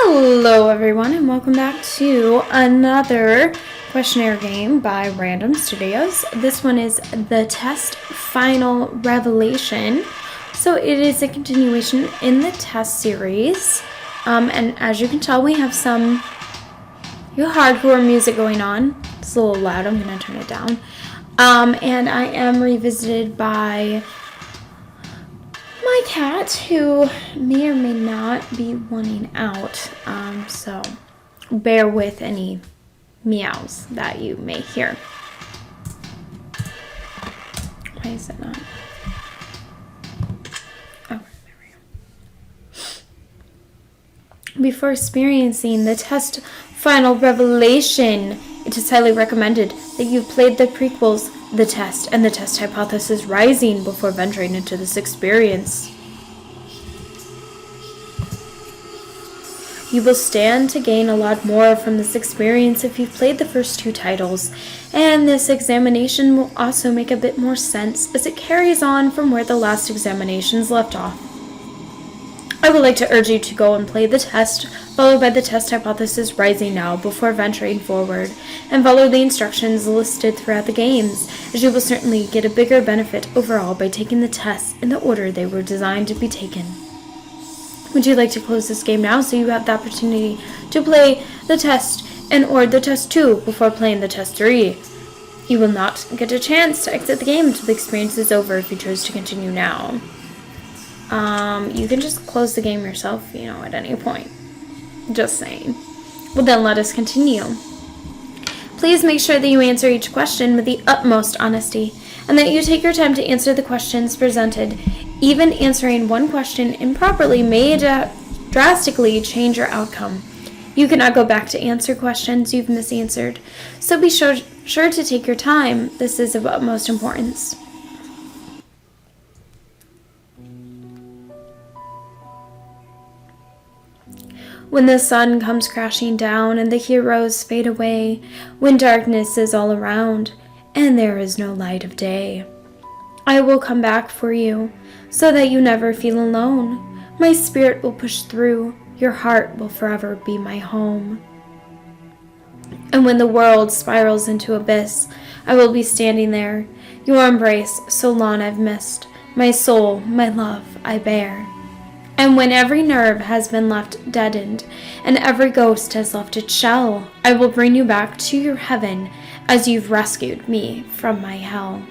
Hello everyone and welcome back to another questionnaire game by Randumb Studios. This one is the test final revelation. So it is a continuation in the test series. And as you can tell, we have some hardcore music going on. It's a little loud, I'm going to turn it down. And I am revisited by my cat, who may or may not be wanting out, so bear with any meows that you may hear. Why is it not? Oh, there we go. Before experiencing the test final revelation, it is highly recommended that you played the prequels, the test, and the test hypothesis rising before venturing into this experience. You will stand to gain a lot more from this experience if you've played the first two titles, and this examination will also make a bit more sense as it carries on from where the last examinations left off. I would like to urge you to go and play the test, followed by the test hypothesis rising now before venturing forward, and follow the instructions listed throughout the games, as you will certainly get a bigger benefit overall by taking the tests in the order they were designed to be taken. Would you like to close this game now so you have the opportunity to play the test or the test 2 before playing the test 3? You will not get a chance to exit the game until the experience is over if you choose to continue now. You can just close the game yourself, at any point. Just saying. Well, then let us continue. Please make sure that you answer each question with the utmost honesty, and that you take your time to answer the questions presented. Even answering one question improperly may drastically change your outcome. You cannot go back to answer questions you've misanswered, so be sure to take your time. This is of utmost importance. When the sun comes crashing down and the heroes fade away, when darkness is all around and there is no light of day, I will come back for you so that you never feel alone. My spirit will push through, your heart will forever be my home. And when the world spirals into abyss, I will be standing there, your embrace so long I've missed, my soul, my love I bear. And when every nerve has been left deadened, and every ghost has left its shell, I will bring you back to your heaven as you've rescued me from my hell.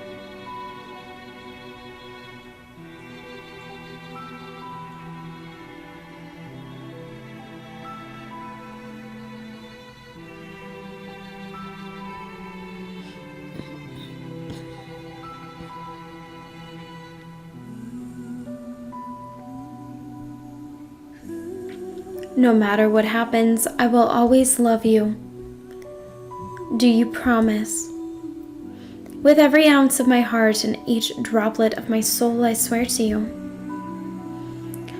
No matter what happens, I will always love you. Do you promise? With every ounce of my heart and each droplet of my soul, I swear to you.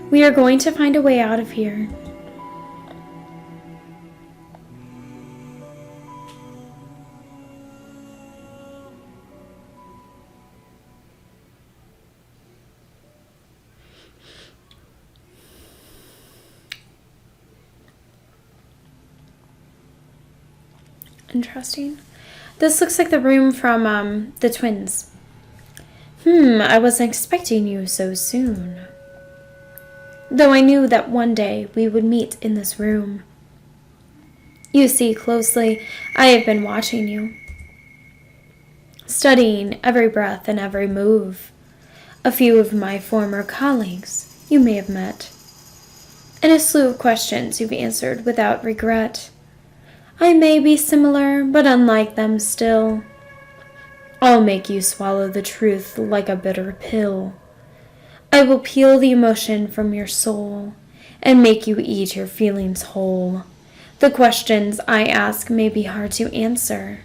We are going to find a way out of here. Interesting. This looks like the room from the twins. I wasn't expecting you so soon. Though I knew that one day we would meet in this room. You see closely, I have been watching you. Studying every breath and every move. A few of my former colleagues you may have met. And a slew of questions you've answered without regret. I may be similar, but unlike them still. I'll make you swallow the truth like a bitter pill. I will peel the emotion from your soul and make you eat your feelings whole. The questions I ask may be hard to answer,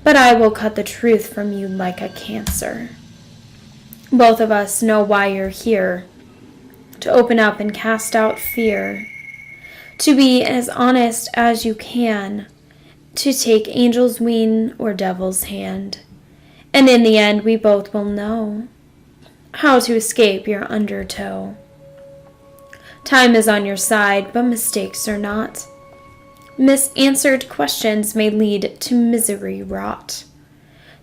but I will cut the truth from you like a cancer. Both of us know why you're here, to open up and cast out fear. To be as honest as you can, to take angel's wing or devil's hand. And in the end, we both will know how to escape your undertow. Time is on your side, but mistakes are not. Misanswered questions may lead to misery wrought.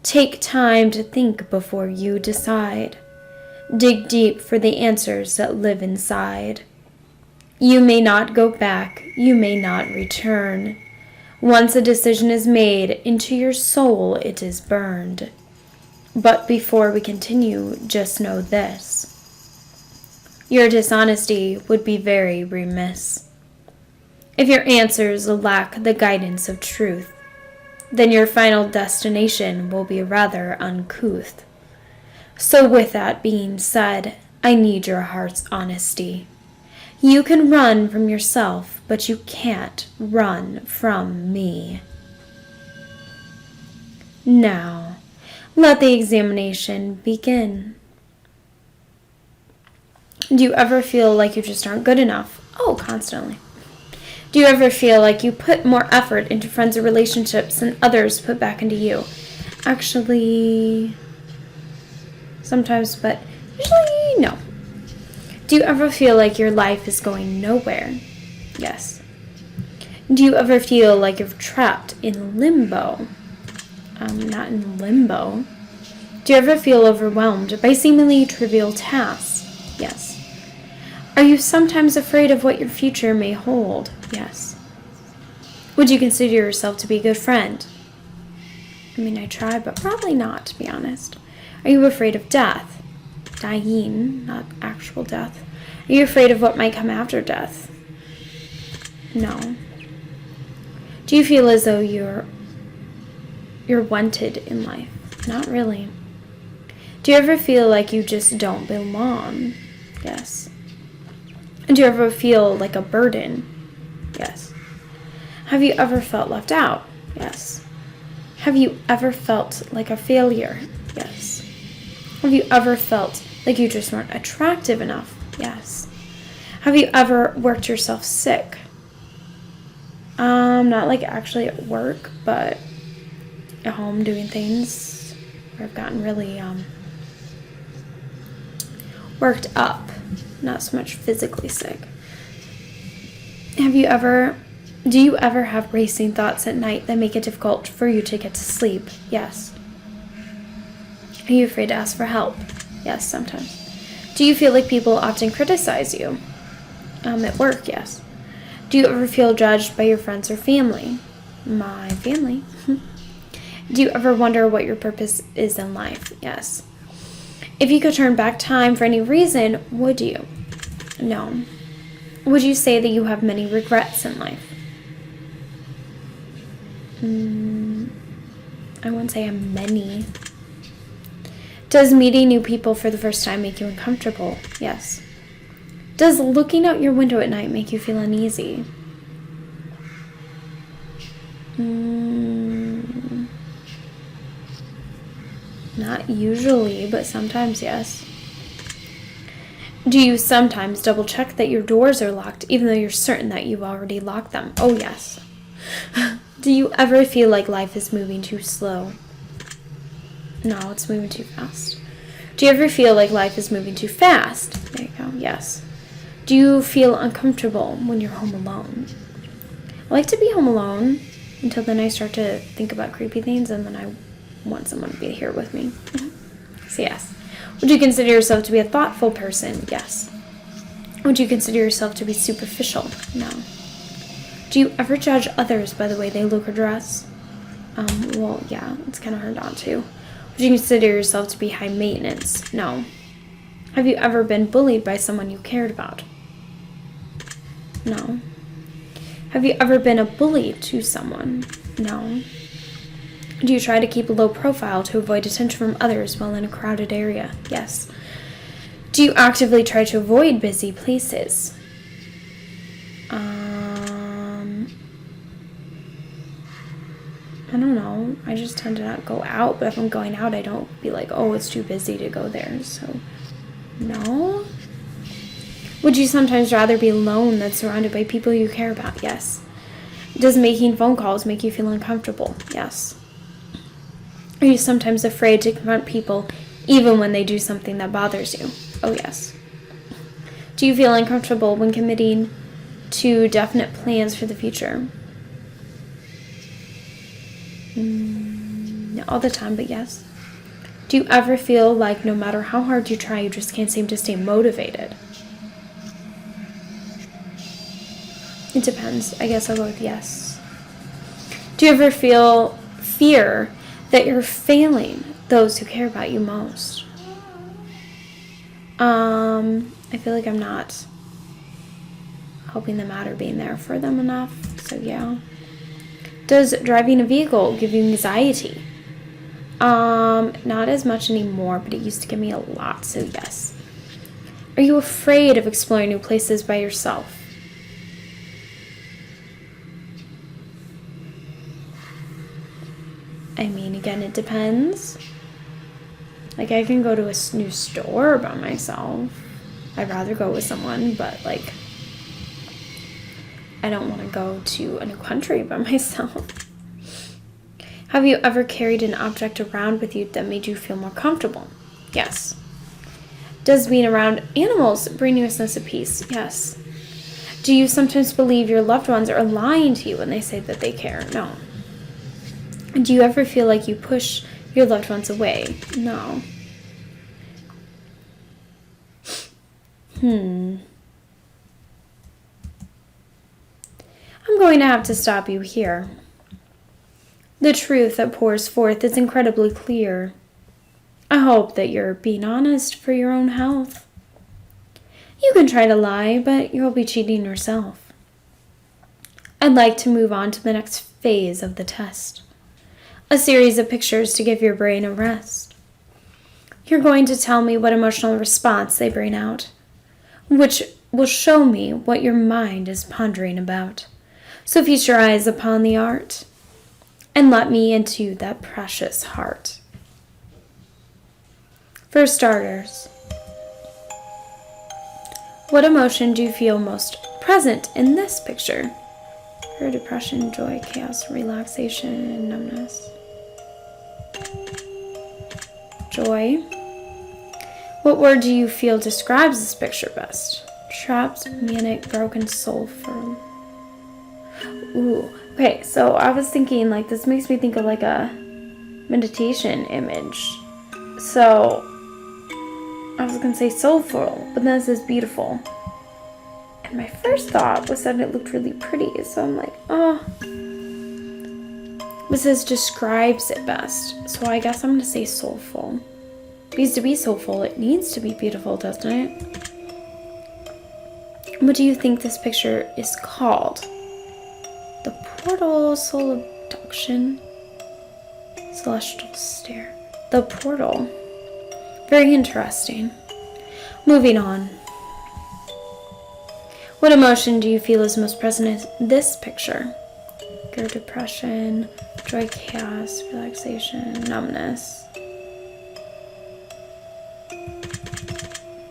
Take time to think before you decide. Dig deep for the answers that live inside. You may not go back, you may not return. Once a decision is made, into your soul it is burned. But before we continue, just know this. Your dishonesty would be very remiss. If your answers lack the guidance of truth, then your final destination will be rather uncouth. So with that being said, I need your heart's honesty. You can run from yourself, but you can't run from me. Now, let the examination begin. Do you ever feel like you just aren't good enough? Oh, constantly. Do you ever feel like you put more effort into friends or relationships than others put back into you? Actually, sometimes, but usually no. Do you ever feel like your life is going nowhere? Yes. Do you ever feel like you're trapped in limbo? Not in limbo. Do you ever feel overwhelmed by seemingly trivial tasks? Yes. Are you sometimes afraid of what your future may hold? Yes. Would you consider yourself to be a good friend? I mean, I try, but probably not, to be honest. Are you afraid of death? Dying, not actual death. Are you afraid of what might come after death? No. Do you feel as though you're wanted in life? Not really. Do you ever feel like you just don't belong? Yes. Do you ever feel like a burden? Yes. Have you ever felt left out? Yes. Have you ever felt like a failure? Yes. Have you ever felt like you just weren't attractive enough? Yes. Have you ever worked yourself sick? Not like actually at work, but at home doing things where I've gotten really worked up, not so much physically sick. Do you ever have racing thoughts at night that make it difficult for you to get to sleep? Yes. Are you afraid to ask for help? Yes, sometimes. Do you feel like people often criticize you? At work, yes. Do you ever feel judged by your friends or family? My family. Do you ever wonder what your purpose is in life? Yes. If you could turn back time for any reason, would you? No. Would you say that you have many regrets in life? I wouldn't say I have many. Does meeting new people for the first time make you uncomfortable? Yes. Does looking out your window at night make you feel uneasy? Not usually, but sometimes yes. Do you sometimes double check that your doors are locked even though you're certain that you've already locked them? Oh yes. Do you ever feel like life is moving too slow? No, it's moving too fast. Do you ever feel like life is moving too fast? There you go, yes. Do you feel uncomfortable when you're home alone? I like to be home alone until then I start to think about creepy things and then I want someone to be here with me. So yes. Would you consider yourself to be a thoughtful person? Yes. Would you consider yourself to be superficial? No. Do you ever judge others by the way they look or dress? Well, yeah, it's kind of hard not to. Would you consider yourself to be high maintenance? No. Have you ever been bullied by someone you cared about? No. Have you ever been a bully to someone? No. Do you try to keep a low profile to avoid attention from others while in a crowded area? Yes. Do you actively try to avoid busy places? I don't know. I just tend to not go out, but if I'm going out, I don't be like, oh, it's too busy to go there. So, no. Would you sometimes rather be alone than surrounded by people you care about? Yes. Does making phone calls make you feel uncomfortable? Yes. Are you sometimes afraid to confront people even when they do something that bothers you? Oh, yes. Do you feel uncomfortable when committing to definite plans for the future? Not all the time, but yes. Do you ever feel like no matter how hard you try, you just can't seem to stay motivated? It depends. I guess I'll go with yes. Do you ever feel fear that you're failing those who care about you most? I feel like I'm not helping them out or being there for them enough, so yeah. Does driving a vehicle give you anxiety? Not as much anymore, but it used to give me a lot, so yes. Are you afraid of exploring new places by yourself? I mean, again, it depends. Like, I can go to a new store by myself. I'd rather go with someone, but, like, I don't want to go to a new country by myself. Have you ever carried an object around with you that made you feel more comfortable? Yes. Does being around animals bring you a sense of peace? Yes. Do you sometimes believe your loved ones are lying to you when they say that they care? No. Do you ever feel like you push your loved ones away? No. I'm going to have to stop you here. The truth that pours forth is incredibly clear. I hope that you're being honest for your own health. You can try to lie, but you'll be cheating yourself. I'd like to move on to the next phase of the test. A series of pictures to give your brain a rest. You're going to tell me what emotional response they bring out, which will show me what your mind is pondering about. So feast your eyes upon the art, and let me into that precious heart. For starters, what emotion do you feel most present in this picture? Fear, depression, joy, chaos, relaxation, and numbness. Joy. What word do you feel describes this picture best? Trapped, manic, broken, soulful. Ooh, okay, so I was thinking, like, this makes me think of, like, a meditation image. So, I was gonna say soulful, but then it says beautiful. And my first thought was that it looked really pretty, so I'm like, oh. It says describes it best, so I guess I'm gonna say soulful. Because to be soulful, it needs to be beautiful, doesn't it? What do you think this picture is called? The portal, soul abduction, celestial stare. The portal. Very interesting. Moving on. What emotion do you feel is most present in this picture? Anger, depression, joy, chaos, relaxation, numbness.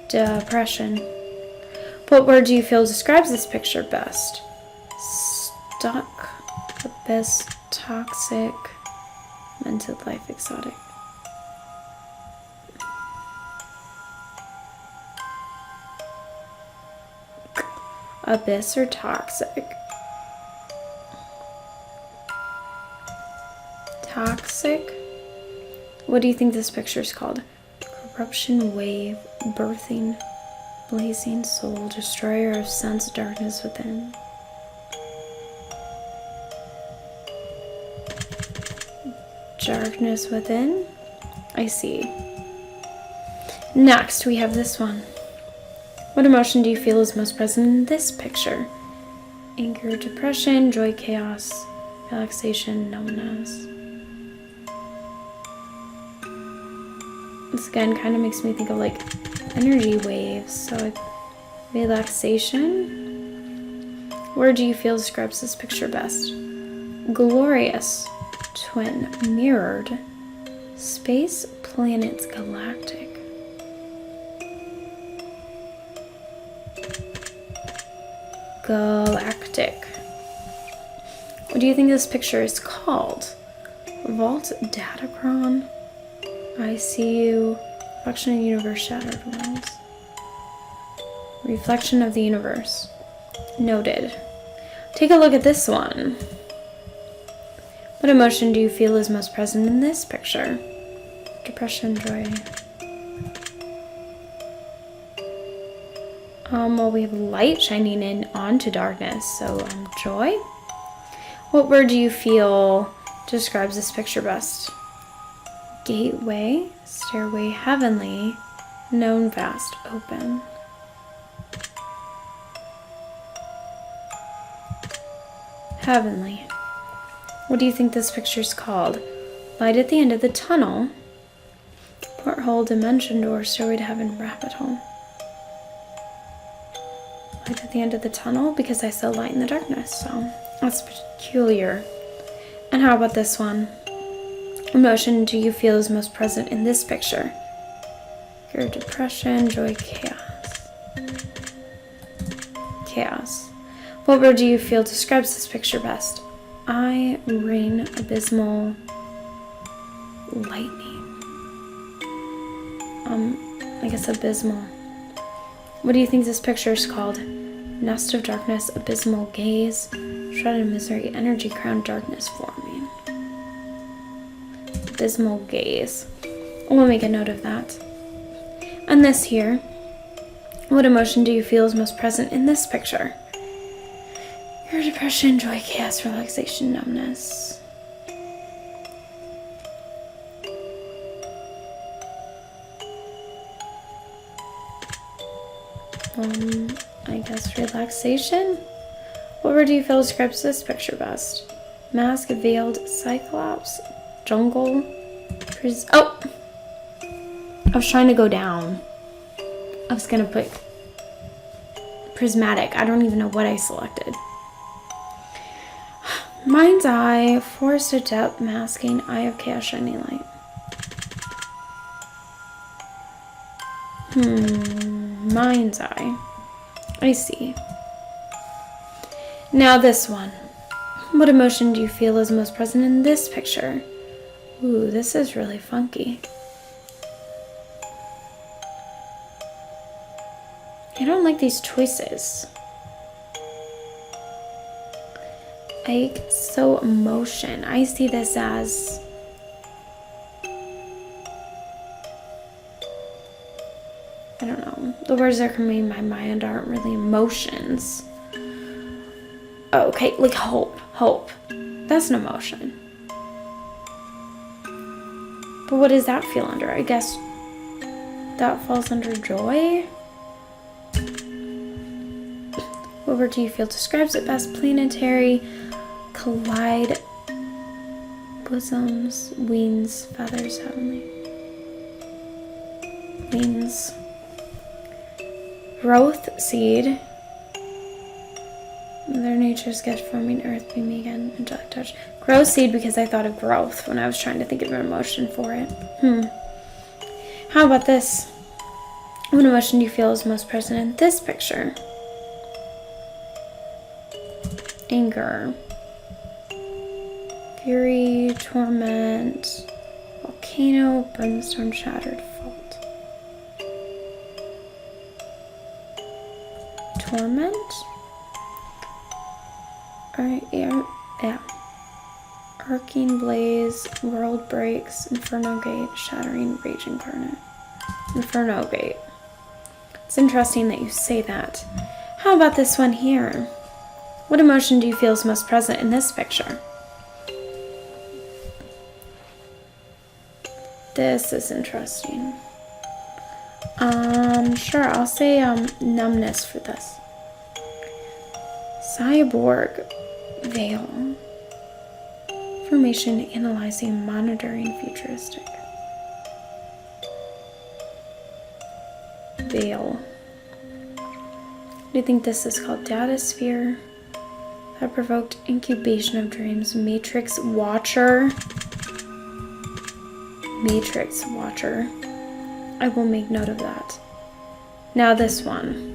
Depression. What word do you feel describes this picture best? Stuck, abyss, toxic, mental life, exotic. Abyss or toxic? Toxic? What do you think this picture is called? Corruption, wave, birthing, blazing soul, destroyer of sense, darkness within. Darkness within? I see. Next, we have this one. What emotion do you feel is most present in this picture? Anger, depression, joy, chaos, relaxation, numbness. This again kind of makes me think of like energy waves. So like relaxation. Where do you feel describes this picture best? Glorious, twin, mirrored, space, planets, galactic. Galactic. What do you think this picture is called? Vault, Datacron, ICU, Reflection of Universe, Shattered Worlds. Reflection of the universe. Noted. Take a look at this one. What emotion do you feel is most present in this picture? Depression, joy. Well, we have light shining in onto darkness, so joy. What word do you feel describes this picture best? Gateway, stairway, heavenly, known, vast, open. Heavenly. What do you think this picture is called? Light at the end of the tunnel, porthole, dimension door, stairway to heaven, rabbit hole. Light at the end of the tunnel because I saw light in the darkness, so that's peculiar. And how about this one? Emotion do you feel is most present in this picture? Fear, depression, joy, chaos. Chaos. What word do you feel describes this picture best? Eye, rain, abysmal, lightning. I guess abysmal. What do you think this picture is called? Nest of darkness, abysmal gaze, shrouded misery, energy crown, darkness forming. Abysmal gaze. We'll make a note of that. And this here. What emotion do you feel is most present in this picture? Your depression, joy, chaos, relaxation, numbness. I guess relaxation? What word do you feel describes this picture best? Mask, veiled, cyclops, jungle, oh! I was trying to go down. I was gonna put prismatic. I don't even know what I selected. Mind's eye, forest of depth, masking, eye of chaos, shining light. Mind's eye. I see. Now this one. What emotion do you feel is most present in this picture? Ooh, this is really funky. I don't like these choices. So emotion. I see this as I don't know. The words that are coming in my mind aren't really emotions. Oh, okay, like hope. Hope. That's an emotion. But what does that feel under? I guess that falls under joy. What word do you feel describes it best? Planetary, collide, bosoms, wings, feathers, heavenly. Wings. Growth, seed. Mother Nature's gift forming earth, being me again, angelic touch. Growth seed because I thought of growth when I was trying to think of an emotion for it. How about this? What emotion do you feel is most present in this picture? Anger. Fury, torment, volcano, brimstone, shattered, fault. Torment? Alright, yeah. Arcing blaze, world breaks, inferno gate, shattering, rage incarnate. Inferno gate. It's interesting that you say that. How about this one here? What emotion do you feel is most present in this picture? This is interesting. Sure, I'll say numbness for this. Cyborg veil. Information analyzing, monitoring, futuristic. Veil. What do you think this is called? Data sphere. That provoked incubation of dreams. Matrix watcher. Matrix watcher. I will make note of that. Now this one.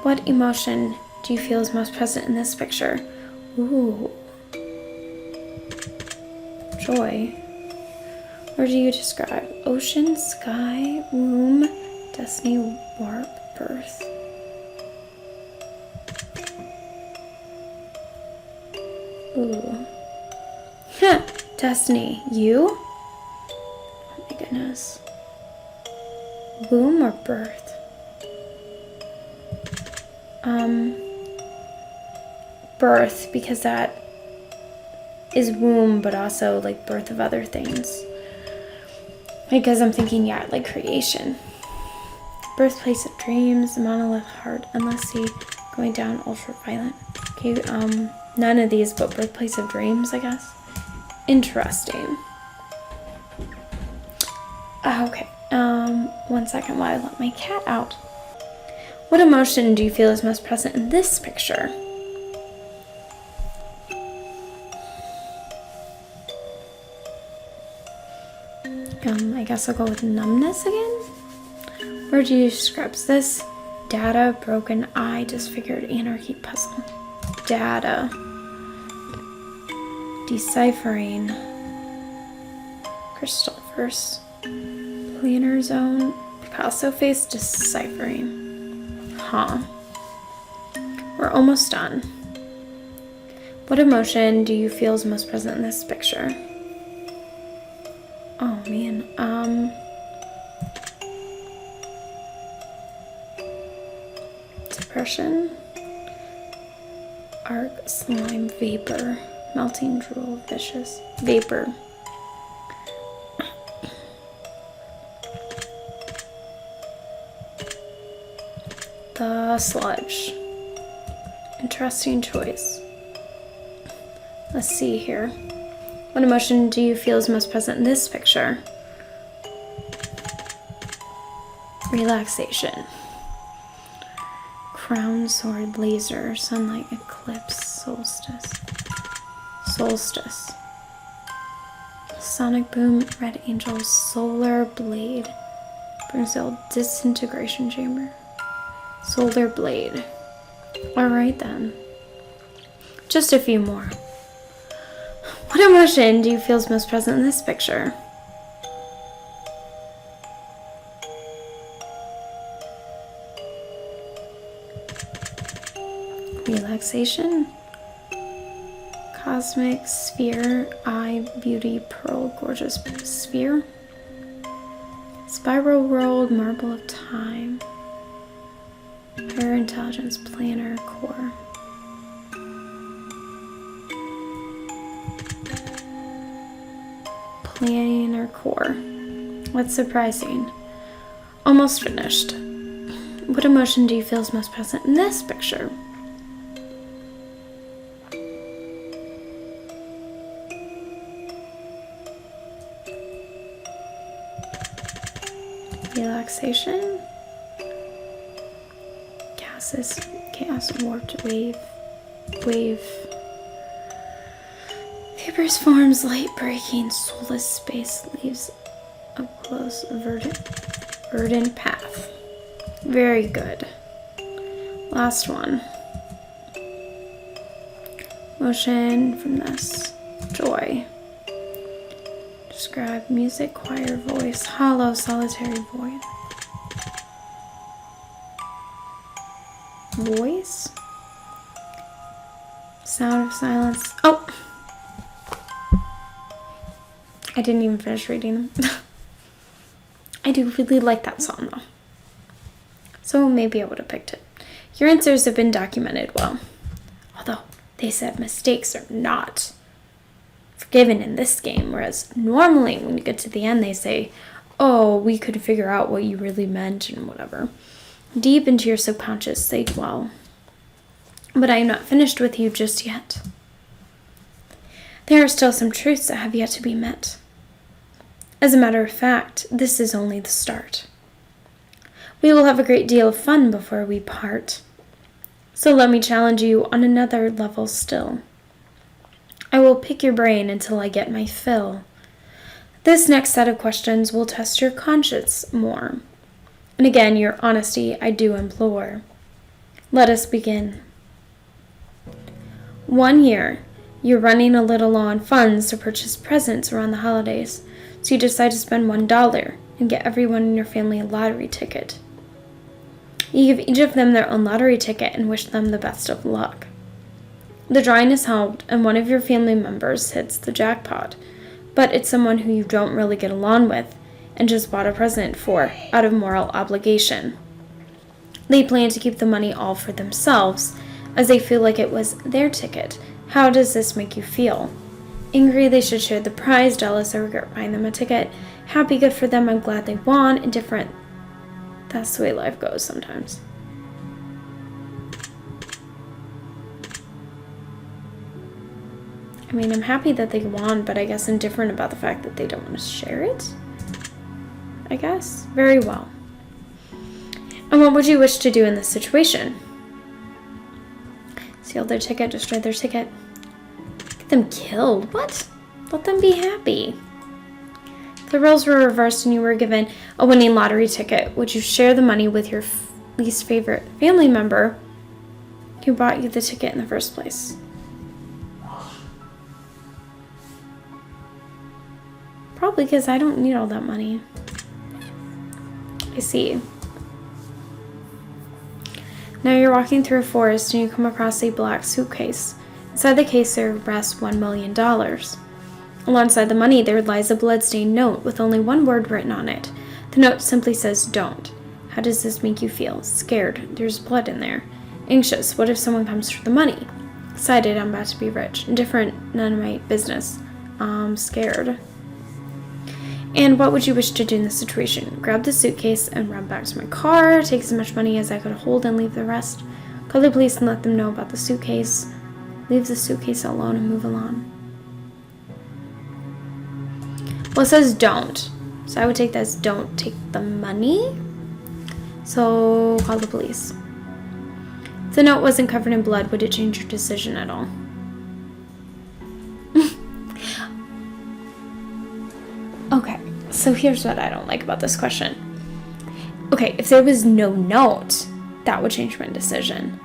What emotion do you feel is most present in this picture? Ooh. Joy. Or do you describe ocean, sky, womb, destiny, warp, birth? Ooh. Destiny. You? Oh my goodness. Womb or birth? Birth, because that is womb, but also like birth of other things. Because I'm thinking, yeah, like creation. Birthplace of dreams, monolith heart, endless sea, going down ultraviolet. Okay, none of these, but birthplace of dreams, I guess. Interesting. Okay, 1 second while I let my cat out. What emotion do you feel is most present in this picture? I guess I'll go with numbness again. Where do you describe this? Data, broken eye, disfigured anarchy puzzle. Data. Deciphering. Crystal verse. Planar zone. Picasso face, deciphering. Huh. We're almost done. What emotion do you feel is most present in this picture? Oh man. Depression. Arc, slime, vapor. Melting drool, vicious. Vapor. The sludge. Interesting choice. Let's see here. What emotion do you feel is most present in this picture? Relaxation. Crown, sword, laser, sunlight, eclipse, solstice. Solstice. Sonic boom, red angel, solar blade. Brazil, disintegration chamber. Solar blade. Alright then. Just a few more. What emotion do you feel is most present in this picture? Relaxation. Cosmic sphere, eye, beauty, pearl, gorgeous sphere. Spiral world, marble of time. Higher intelligence, planar, core. Planar core. What's surprising? Almost finished. What emotion do you feel is most present in this picture? Relaxation. Gases, chaos, warped wave. Vapors, forms, light breaking, soulless space, leaves a close, verdant path. Very good. Last one. Motion from this. Joy. Describe music, choir, voice, hollow, solitary void. Voice. Sound of silence. Oh! I didn't even finish reading them. I do really like that song though. So maybe I would have picked it. Your answers have been documented well. Although they said mistakes are not forgiven in this game, whereas normally when you get to the end they say, oh, we could figure out what you really meant and whatever. Deep into your subconscious they dwell. But I am not finished with you just yet. There are still some truths that have yet to be met. As a matter of fact, this is only the start. We will have a great deal of fun before we part. So let me challenge you on another level still. I will pick your brain until I get my fill. This next set of questions will test your conscience more. And again, your honesty I do implore. Let us begin. 1 year. You're running a little low on funds to purchase presents around the holidays. So you decide to spend $1 and get everyone in your family a lottery ticket. You give each of them their own lottery ticket and wish them the best of luck. The drawing is held, and one of your family members hits the jackpot, but it's someone who you don't really get along with and just bought a present for out of moral obligation. They plan to keep the money all for themselves, as they feel like it was their ticket. How does this make you feel? Angry they should share the prize, jealous I regret buying them a ticket, happy good for them, I'm glad they won, indifferent. That's the way life goes sometimes. I mean, I'm happy that they won, but I guess indifferent about the fact that they don't want to share it. I guess. Very well. And what would you wish to do in this situation? Steal their ticket, destroy their ticket. Get them killed. What? Let them be happy. If the roles were reversed and you were given a winning lottery ticket, would you share the money with your least favorite family member who bought you the ticket in the first place? Probably because I don't need all that money. I see. Now you're walking through a forest and you come across a black suitcase. Inside the case there rests $1 million. Alongside the money there lies a bloodstained note with only one word written on it. The note simply says, "Don't." How does this make you feel? Scared. There's blood in there. Anxious. What if someone comes for the money? Excited. I'm about to be rich. Indifferent. None of my business. Scared. And what would you wish to do in this situation? Grab the suitcase and run back to my car, take as much money as I could hold and leave the rest. Call the police and let them know about the suitcase. Leave the suitcase alone and move along. Well, it says don't. So I would take that as don't take the money. So call the police. If the note wasn't covered in blood, would it change your decision at all? Okay, so here's what I don't like about this question. Okay, if there was no note, that would change my decision.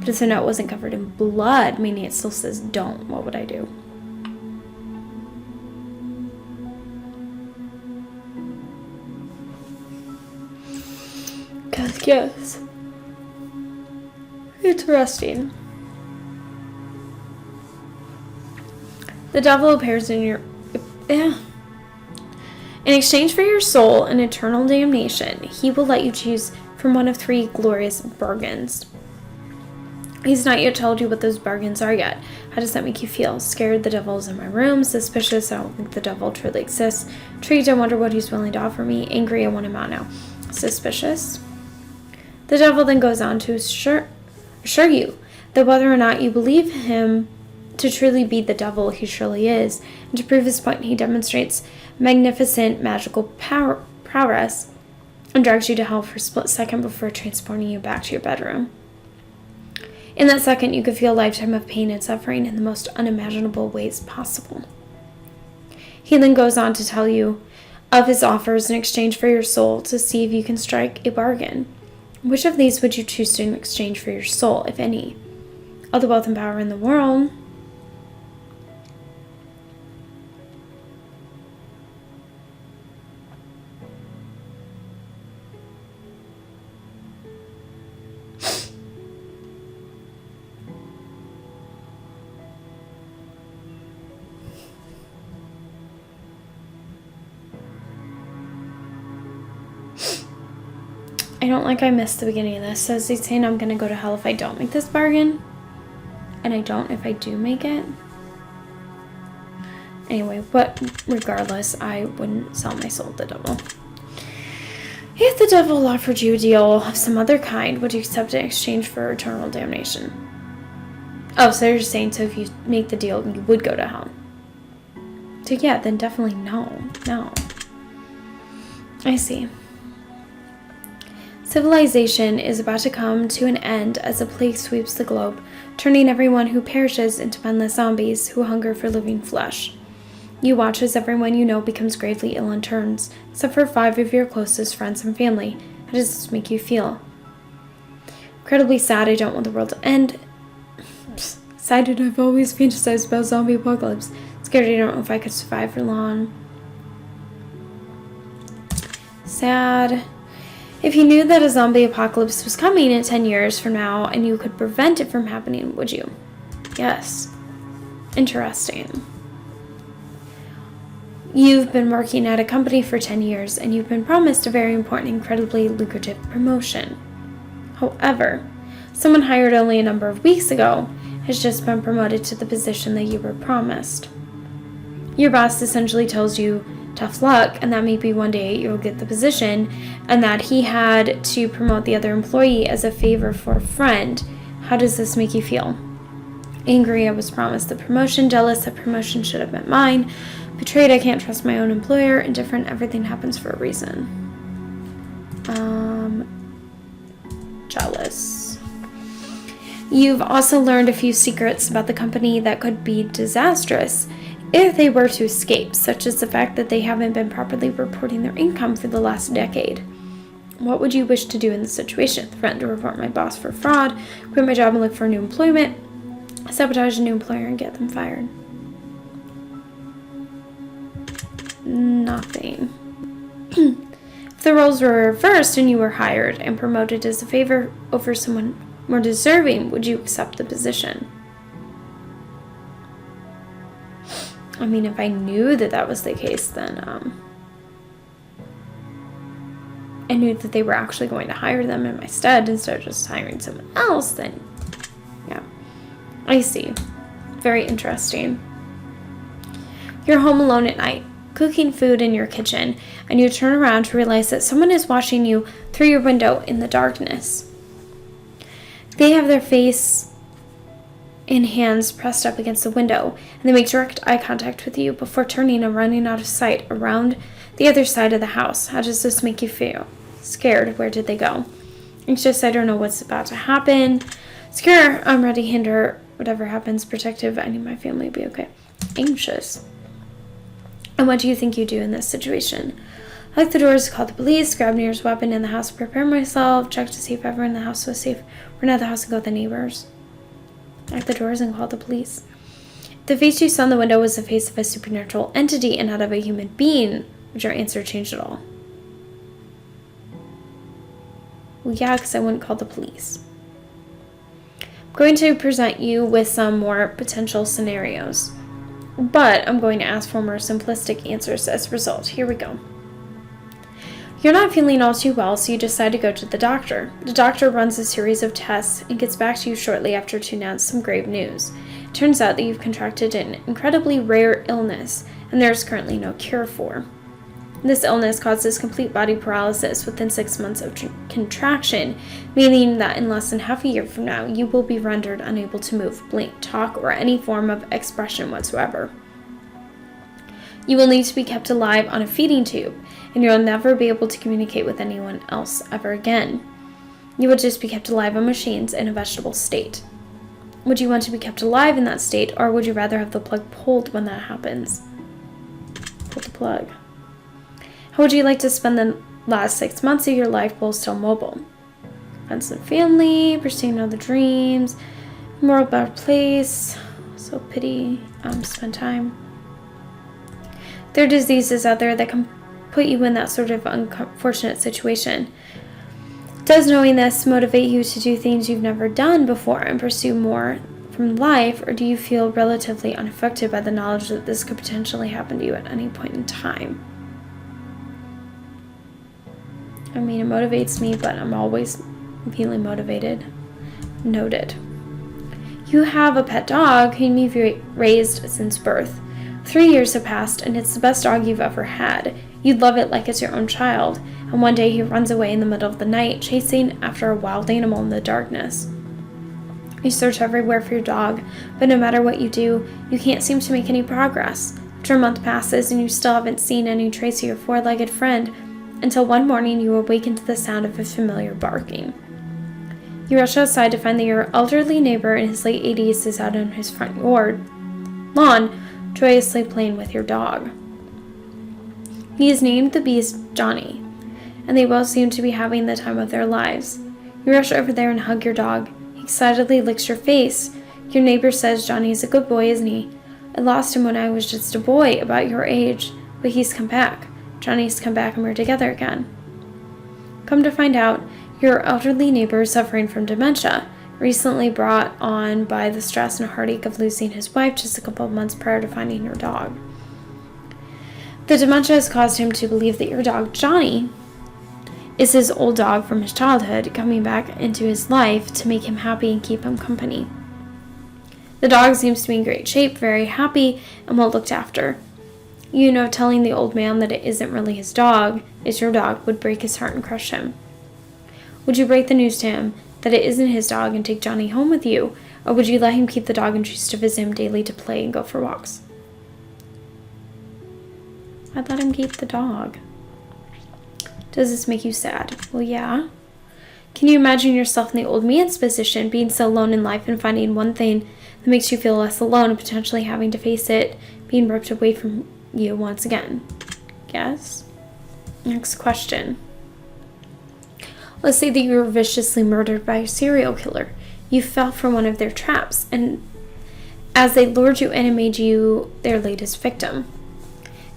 But if the note wasn't covered in blood, meaning it still says don't, what would I do? Yes. Interesting. The devil appears in your... In exchange for your soul and eternal damnation, he will let you choose from one of 3 glorious bargains. He's not yet told you what those bargains are yet. How does that make you feel? Scared the devil's in my room. Suspicious, I don't think the devil truly exists. Intrigued, I wonder what he's willing to offer me. Angry, I want him out now. Suspicious. The devil then goes on to assure you that whether or not you believe him to truly be the devil he surely is, and to prove his point, he demonstrates magnificent magical prowess and drags you to hell for a split second before transporting you back to your bedroom. In that second, you could feel a lifetime of pain and suffering in the most unimaginable ways possible. He then goes on to tell you of his offers in exchange for your soul to see if you can strike a bargain. Which of these would you choose to in exchange for your soul, if any? All the wealth and power in the world. I don't like I missed the beginning of this. So is he saying I'm going to go to hell if I don't make this bargain? And I don't if I do make it? Anyway, but regardless, I wouldn't sell my soul to the devil. If the devil offered you a deal of some other kind, would you accept it in exchange for eternal damnation? Oh, so you're saying, so if you make the deal, you would go to hell. So yeah, then definitely no. No. I see. Civilization is about to come to an end as a plague sweeps the globe, turning everyone who perishes into mindless zombies who hunger for living flesh. You watch as everyone you know becomes gravely ill and turns, except for 5 of your closest friends and family. How does this make you feel? Incredibly sad, I don't want the world to end. Excited, I've always fantasized about zombie apocalypse. Scared, I don't know if I could survive for long. sad. If you knew that a zombie apocalypse was coming in 10 years from now and you could prevent it from happening, would you? Yes. Interesting. You've been working at a company for 10 years and you've been promised a very important, incredibly lucrative promotion. However, someone hired only a number of weeks ago has just been promoted to the position that you were promised. Your boss essentially tells you tough luck and that maybe one day you'll get the position, and that he had to promote the other employee as a favor for a friend. How does this make you feel? Angry, I was promised the promotion. Jealous, that promotion should have been mine. Betrayed, I can't trust my own employer. Indifferent, everything happens for a reason. Jealous. You've also learned a few secrets about the company that could be disastrous if they were to escape, such as the fact that they haven't been properly reporting their income for the last decade. What would you wish to do in this situation? Threaten to report my boss for fraud, quit my job and look for new employment, sabotage a new employer and get them fired? Nothing. If the roles were reversed and you were hired and promoted as a favor over someone more deserving, would you accept the position? I mean, if I knew that that was the case, then I knew that they were actually going to hire them in my stead instead of just hiring someone else, then yeah, I see. Very interesting. You're home alone at night, cooking food in your kitchen, and you turn around to realize that someone is watching you through your window in the darkness. They have their face and hands pressed up against the window, and they make direct eye contact with you before turning and running out of sight around the other side of the house. How does this make you feel? Scared. Where did they go? Anxious. I don't know what's about to happen. Secure. I'm ready to hinder whatever happens. Protective. I need my family to be okay. Anxious. And what do you think you do in this situation? Lock the doors, call the police, grab nearest weapon in the house, prepare myself, check to see if everyone in the house was safe, run out of the house and go with the neighbors. Lock the doors and call the police. If the face you saw in the window was the face of a supernatural entity and not of a human being, would your answer change at all? Well, yeah, because I wouldn't call the police. I'm going to present you with some more potential scenarios, but I'm going to ask for more simplistic answers as a result. Here we go. You're not feeling all too well, so you decide to go to the doctor. The doctor runs a series of tests and gets back to you shortly after to announce some grave news. It turns out that you've contracted an incredibly rare illness, and there's currently no cure for. This illness causes complete body paralysis within 6 months of contraction, meaning that in less than half a year from now, you will be rendered unable to move, blink, talk, or any form of expression whatsoever. You will need to be kept alive on a feeding tube, and you'll never be able to communicate with anyone else ever again. You will just be kept alive on machines in a vegetable state. Would you want to be kept alive in that state, or would you rather have the plug pulled when that happens? Pull the plug. How would you like to spend the last 6 months of your life while still mobile? Friends and family, pursuing other dreams, more about a place, so pity, spend time. There are diseases out there that can put you in that sort of unfortunate situation. Does knowing this motivate you to do things you've never done before and pursue more from life, or do you feel relatively unaffected by the knowledge that this could potentially happen to you at any point in time? I mean, it motivates me, but I'm always feeling motivated. Noted. You have a pet dog whom you've raised since birth. 3 years have passed, and it's the best dog you've ever had. You'd love it like it's your own child, and one day he runs away in the middle of the night, chasing after a wild animal in the darkness. You search everywhere for your dog, but no matter what you do, you can't seem to make any progress. After a month passes, and you still haven't seen any trace of your four-legged friend, until one morning you awaken to the sound of a familiar barking. You rush outside to find that your elderly neighbor in his late 80s is out on his front lawn, joyously playing with your dog. He is named the beast Johnny, and they both seem to be having the time of their lives. You rush over there and hug your dog. He excitedly licks your face. Your neighbor says Johnny is a good boy, isn't he? I lost him when I was just a boy, about your age, but he's come back. Johnny's come back and we're together again. Come to find out, your elderly neighbor is suffering from dementia, recently brought on by the stress and heartache of losing his wife just a couple of months prior to finding your dog. The dementia has caused him to believe that your dog, Johnny, is his old dog from his childhood coming back into his life to make him happy and keep him company. The dog seems to be in great shape, very happy, and well looked after. You know, telling the old man that it isn't really his dog, is your dog, would break his heart and crush him. Would you break the news to him that it isn't his dog and take Johnny home with you, or would you let him keep the dog and choose to visit him daily to play and go for walks? I'd let him keep the dog. Does this make you sad? Well, yeah. Can you imagine yourself in the old man's position, being so alone in life and finding one thing that makes you feel less alone and potentially having to face it being ripped away from you once again? Yes? Next question. Let's say that you were viciously murdered by a serial killer. You fell for one of their traps, and as they lured you in and made you their latest victim.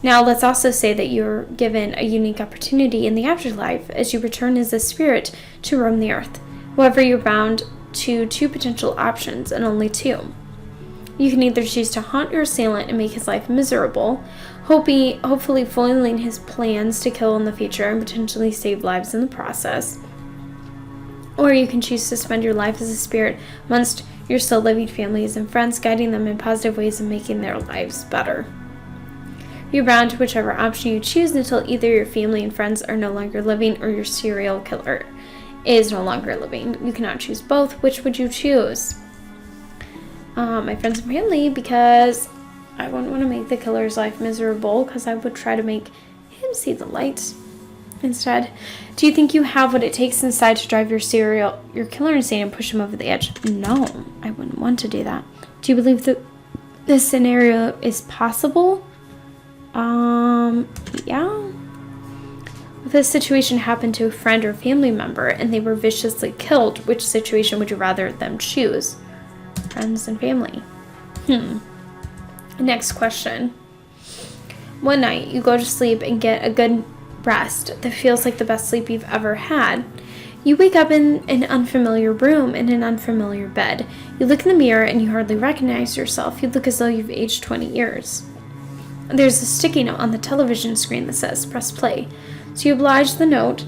Now, let's also say that you're given a unique opportunity in the afterlife as you return as a spirit to roam the earth. However, you're bound to two potential options, and only two. You can either choose to haunt your assailant and make his life miserable, hopefully foiling his plans to kill in the future and potentially save lives in the process. Or you can choose to spend your life as a spirit amongst your still living families and friends, guiding them in positive ways and making their lives better. You're bound to whichever option you choose until either your family and friends are no longer living or your serial killer is no longer living. You cannot choose both. Which would you choose? My friends and family, because I wouldn't want to make the killer's life miserable, because I would try to make him see the light instead. Do you think you have what it takes inside to drive your killer insane and push him over the edge? No, I wouldn't want to do that. Do you believe that this scenario is possible? Yeah. If this situation happened to a friend or family member and they were viciously killed, which situation would you rather them choose? Friends and family. Next question. One night, you go to sleep and get a good rest that feels like the best sleep you've ever had. You wake up in an unfamiliar room in an unfamiliar bed. You look in the mirror and you hardly recognize yourself. You look as though you've aged 20 years. There's a sticky note on the television screen that says, press play. So you oblige the note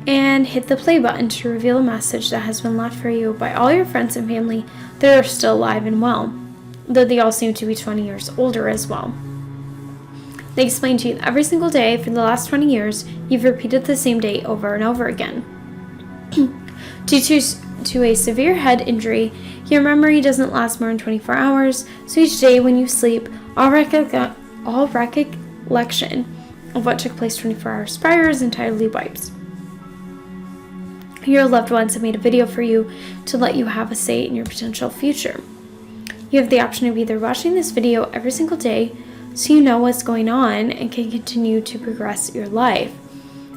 and hit the play button to reveal a message that has been left for you by all your friends and family that are still alive and well, though they all seem to be 20 years older as well. They explain to you that every single day for the last 20 years, you've repeated the same day over and over again. Due to a severe head injury, your memory doesn't last more than 24 hours, so each day when you sleep, all recollection of what took place 24 hours prior is entirely wiped. Your loved ones have made a video for you to let you have a say in your potential future. You have the option of either watching this video every single day so you know what's going on and can continue to progress your life,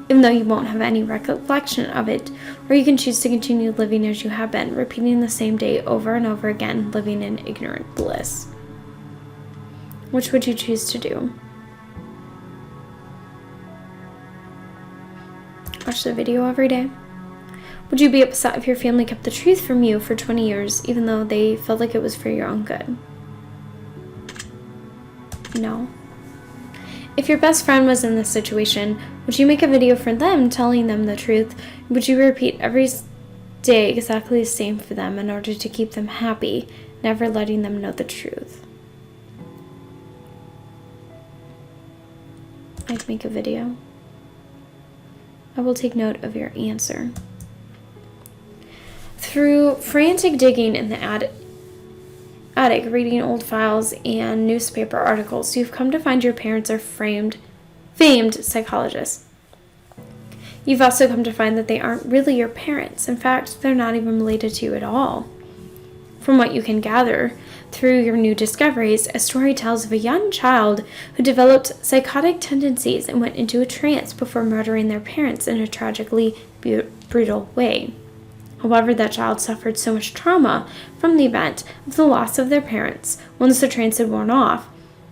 even though you won't have any recollection of it, or you can choose to continue living as you have been, repeating the same day over and over again, living in ignorant bliss. Which would you choose to do? Watch the video every day? Would you be upset if your family kept the truth from you for 20 years, even though they felt like it was for your own good? No. If your best friend was in this situation, would you make a video for them telling them the truth? Would you repeat every day exactly the same for them in order to keep them happy, never letting them know the truth? I'd make a video. I will take note of your answer. Through frantic digging in the attic, reading old files and newspaper articles, you've come to find your parents are famed psychologists. You've also come to find that they aren't really your parents. In fact, they're not even related to you at all. From what you can gather through your new discoveries, a story tells of a young child who developed psychotic tendencies and went into a trance before murdering their parents in a tragically brutal way. However, that child suffered so much trauma from the event of the loss of their parents once the trance had worn off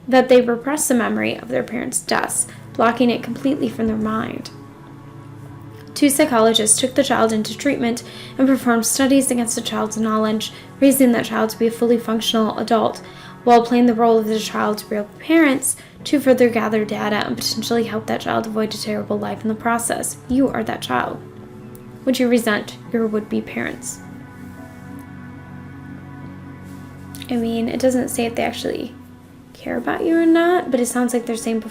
that they repressed the memory of their parents' deaths, blocking it completely from their mind. 2 psychologists took the child into treatment and performed studies against the child's knowledge, raising that child to be a fully functional adult, while playing the role of the child's real parents to further gather data and potentially help that child avoid a terrible life in the process. You are that child. Would you resent your would-be parents? I mean, it doesn't say if they actually care about you or not, but it sounds like they're saying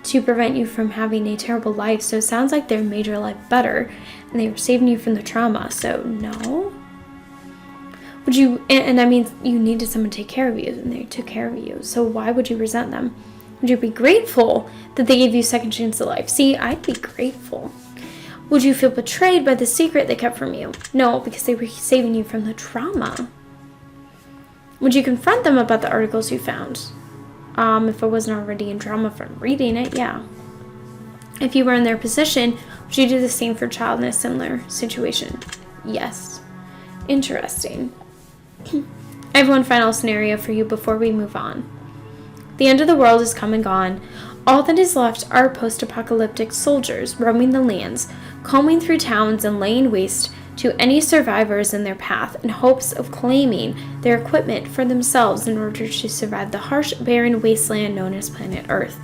to prevent you from having a terrible life. So it sounds like they made your life better and they were saving you from the trauma. So no. Would you, and I mean, you needed someone to take care of you and they took care of you. So why would you resent them? Would you be grateful that they gave you a second chance at life? See, I'd be grateful. Would you feel betrayed by the secret they kept from you? No, because they were saving you from the trauma. Would you confront them about the articles you found? If I wasn't already in trauma from reading it, yeah. If you were in their position, would you do the same for a child in a similar situation? Yes. Interesting. I have one final scenario for you before we move on. The end of the world is come and gone. All that is left are post-apocalyptic soldiers roaming the lands, combing through towns and laying waste to any survivors in their path in hopes of claiming their equipment for themselves in order to survive the harsh, barren wasteland known as planet Earth.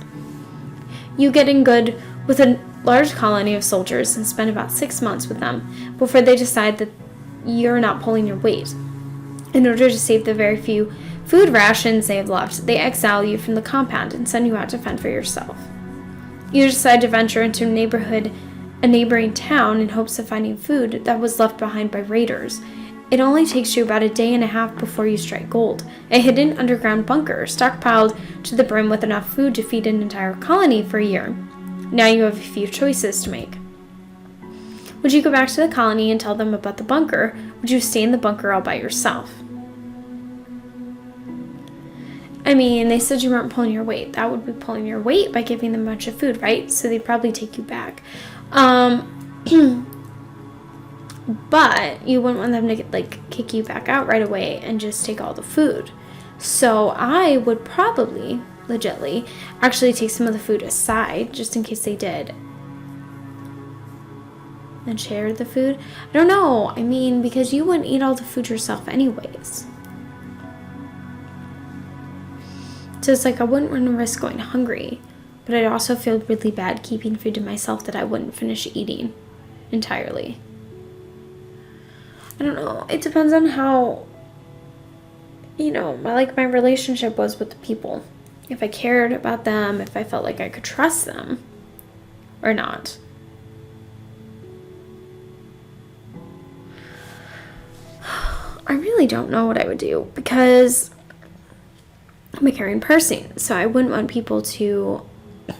You get in good with a large colony of soldiers and spend about 6 months with them before they decide that you're not pulling your weight. In order to save the very few food rations they have left, they exile you from the compound and send you out to fend for yourself. You decide to venture into a neighboring town in hopes of finding food that was left behind by raiders. It only takes you about a day and a half before you strike gold. A hidden underground bunker, stockpiled to the brim with enough food to feed an entire colony for a year. Now you have a few choices to make. Would you go back to the colony and tell them about the bunker? Would you stay in the bunker all by yourself? I mean, they said you weren't pulling your weight. That would be pulling your weight by giving them a bunch of food, right? So they'd probably take you back. But you wouldn't want them to kick you back out right away and just take all the food. So I would probably, legitly, actually take some of the food aside just in case they did. And share the food. I don't know. I mean, because you wouldn't eat all the food yourself anyways. So it's like I wouldn't want to risk going hungry, but I'd also feel really bad keeping food to myself that I wouldn't finish eating entirely. I don't know. It depends on how, my relationship was with the people. If I cared about them, if I felt like I could trust them or not. I really don't know what I would do because I'm a caring person, so I wouldn't want people to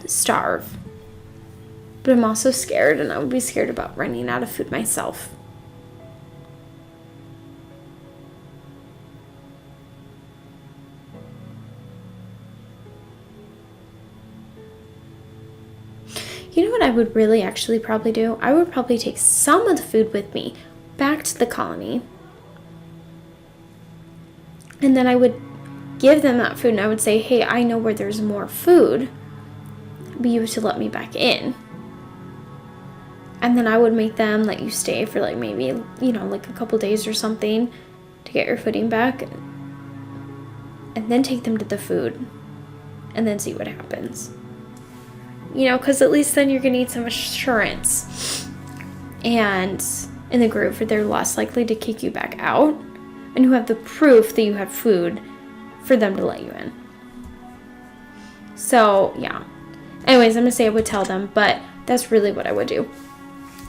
starve. But I'm also scared, and I would be scared about running out of food myself. You know what I would really actually probably do? I would probably take some of the food with me back to the colony. And then I would give them that food and I would say, hey, I know where there's more food, but you have to let me back in. And then I would make them let you stay for maybe, a couple days or something to get your footing back. And then take them to the food and then see what happens. Because at least then you're going to need some assurance. And in the group, they're less likely to kick you back out. And you have the proof that you have food for them to let you in. So, yeah. Anyways, I'm going to say I would tell them, but that's really what I would do.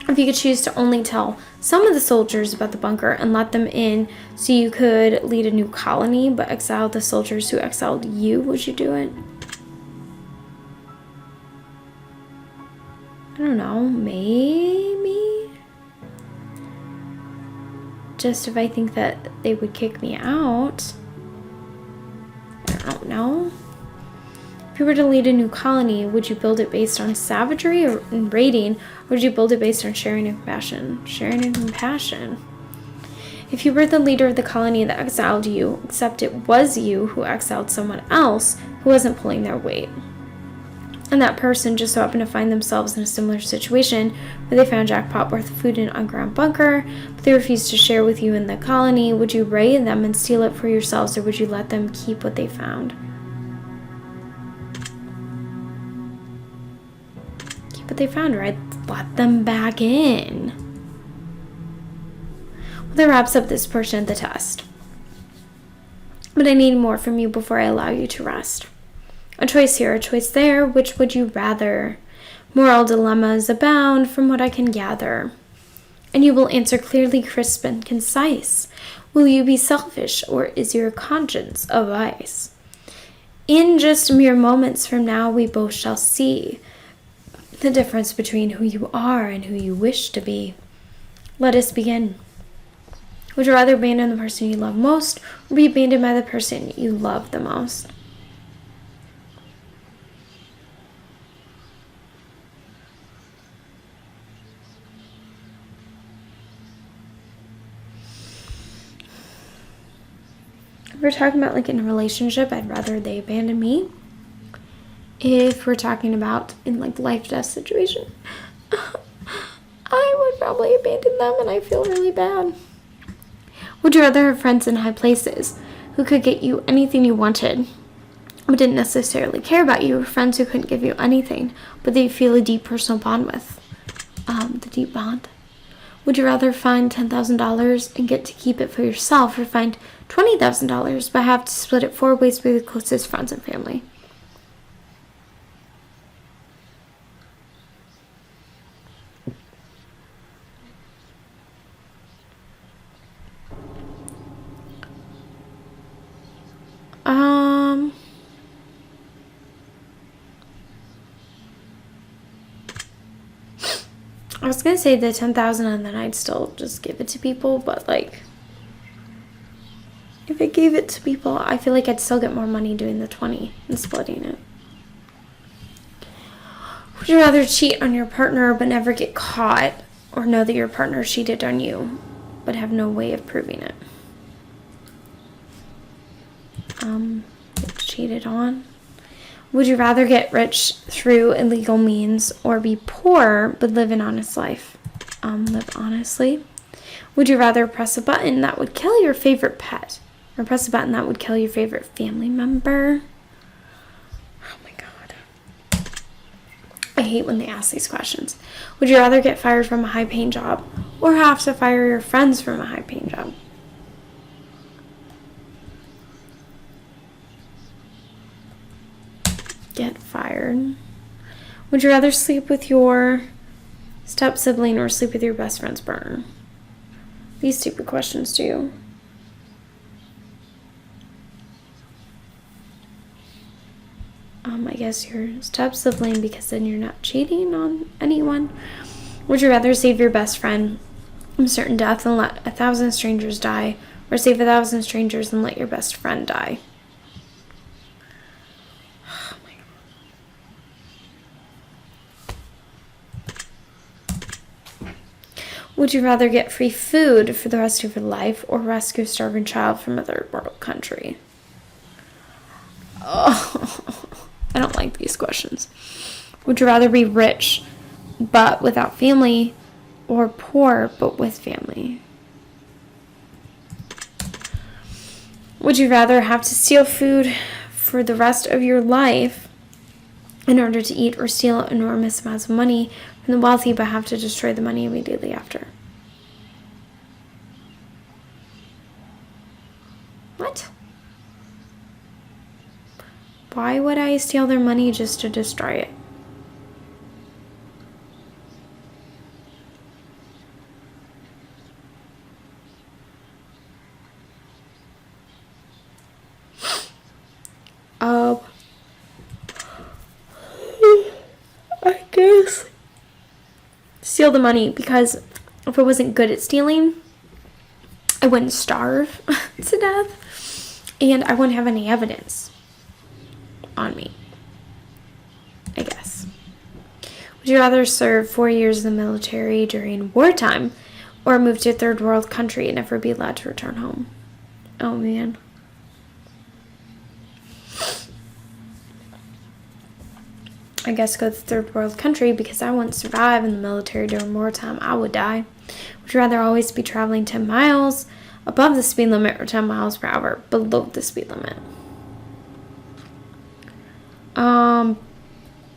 If you could choose to only tell some of the soldiers about the bunker and let them in so you could lead a new colony, but exile the soldiers who exiled you, would you do it? I don't know, maybe? Just if I think that they would kick me out. I don't know. If you were to lead a new colony, would you build it based on savagery or raiding, or would you build it based on sharing and compassion? Sharing and compassion. If you were the leader of the colony that exiled you, except it was you who exiled someone else who wasn't pulling their weight, and that person just so happened to find themselves in a similar situation where they found jackpot worth of food in an underground bunker, but they refused to share with you in the colony, would you raid them and steal it for yourselves, or would you let them keep what they found? Keep what they found, right? Let them back in. Well, that wraps up this portion of the test. But I need more from you before I allow you to rest. A choice here, a choice there. Which would you rather? Moral dilemmas abound from what I can gather. And you will answer clearly, crisp, and concise. Will you be selfish, or is your conscience a vice? In just mere moments from now, we both shall see the difference between who you are and who you wish to be. Let us begin. Would you rather abandon the person you love most, or be abandoned by the person you love the most? If we're talking about like in a relationship, I'd rather they abandon me. If we're talking about in like life-death situation, I would probably abandon them, and I feel really bad. Would you rather have friends in high places who could get you anything you wanted, but didn't necessarily care about you, or friends who couldn't give you anything, but they feel a deep personal bond with? The deep bond. Would you rather find $10,000 and get to keep it for yourself, or find $20,000 but have to split it 4 ways with your closest friends and family? I was gonna say the 10,000 and then I'd still just give it to people, but like, if I gave it to people, I feel like I'd still get more money doing the 20 and splitting it. Would you rather cheat on your partner but never get caught, or know that your partner cheated on you but have no way of proving it? Get cheated on. Would you rather get rich through illegal means, or be poor but live an honest life? Live honestly. Would you rather press a button that would kill your favorite pet, or press a button that would kill your favorite family member? Oh my god. I hate when they ask these questions. Would you rather get fired from a high-paying job, or have to fire your friends from a high-paying job? Get fired. Would you rather sleep with your step-sibling or sleep with your best friend's partner? These stupid questions to you. I guess your step-sibling, because then you're not cheating on anyone. Would you rather save your best friend from certain death and let 1,000 strangers die, or save 1,000 strangers and let your best friend die? Would you rather get free food for the rest of your life, or rescue a starving child from a third world country? Oh, I don't like these questions. Would you rather be rich but without family, or poor but with family? Would you rather have to steal food for the rest of your life in order to eat, or steal enormous amounts of money from the wealthy but have to destroy the money immediately after? What? Why would I steal their money just to destroy it? I guess steal the money, because if I wasn't good at stealing, I wouldn't starve to death, and I wouldn't have any evidence on me, I guess. Would you rather serve 4 years in the military during wartime, or move to a third world country and never be allowed to return home? Oh man. I guess go to third world country because I wouldn't survive in the military during wartime. I would die. Would you rather always be traveling 10 miles above the speed limit or 10 miles per hour below the speed limit?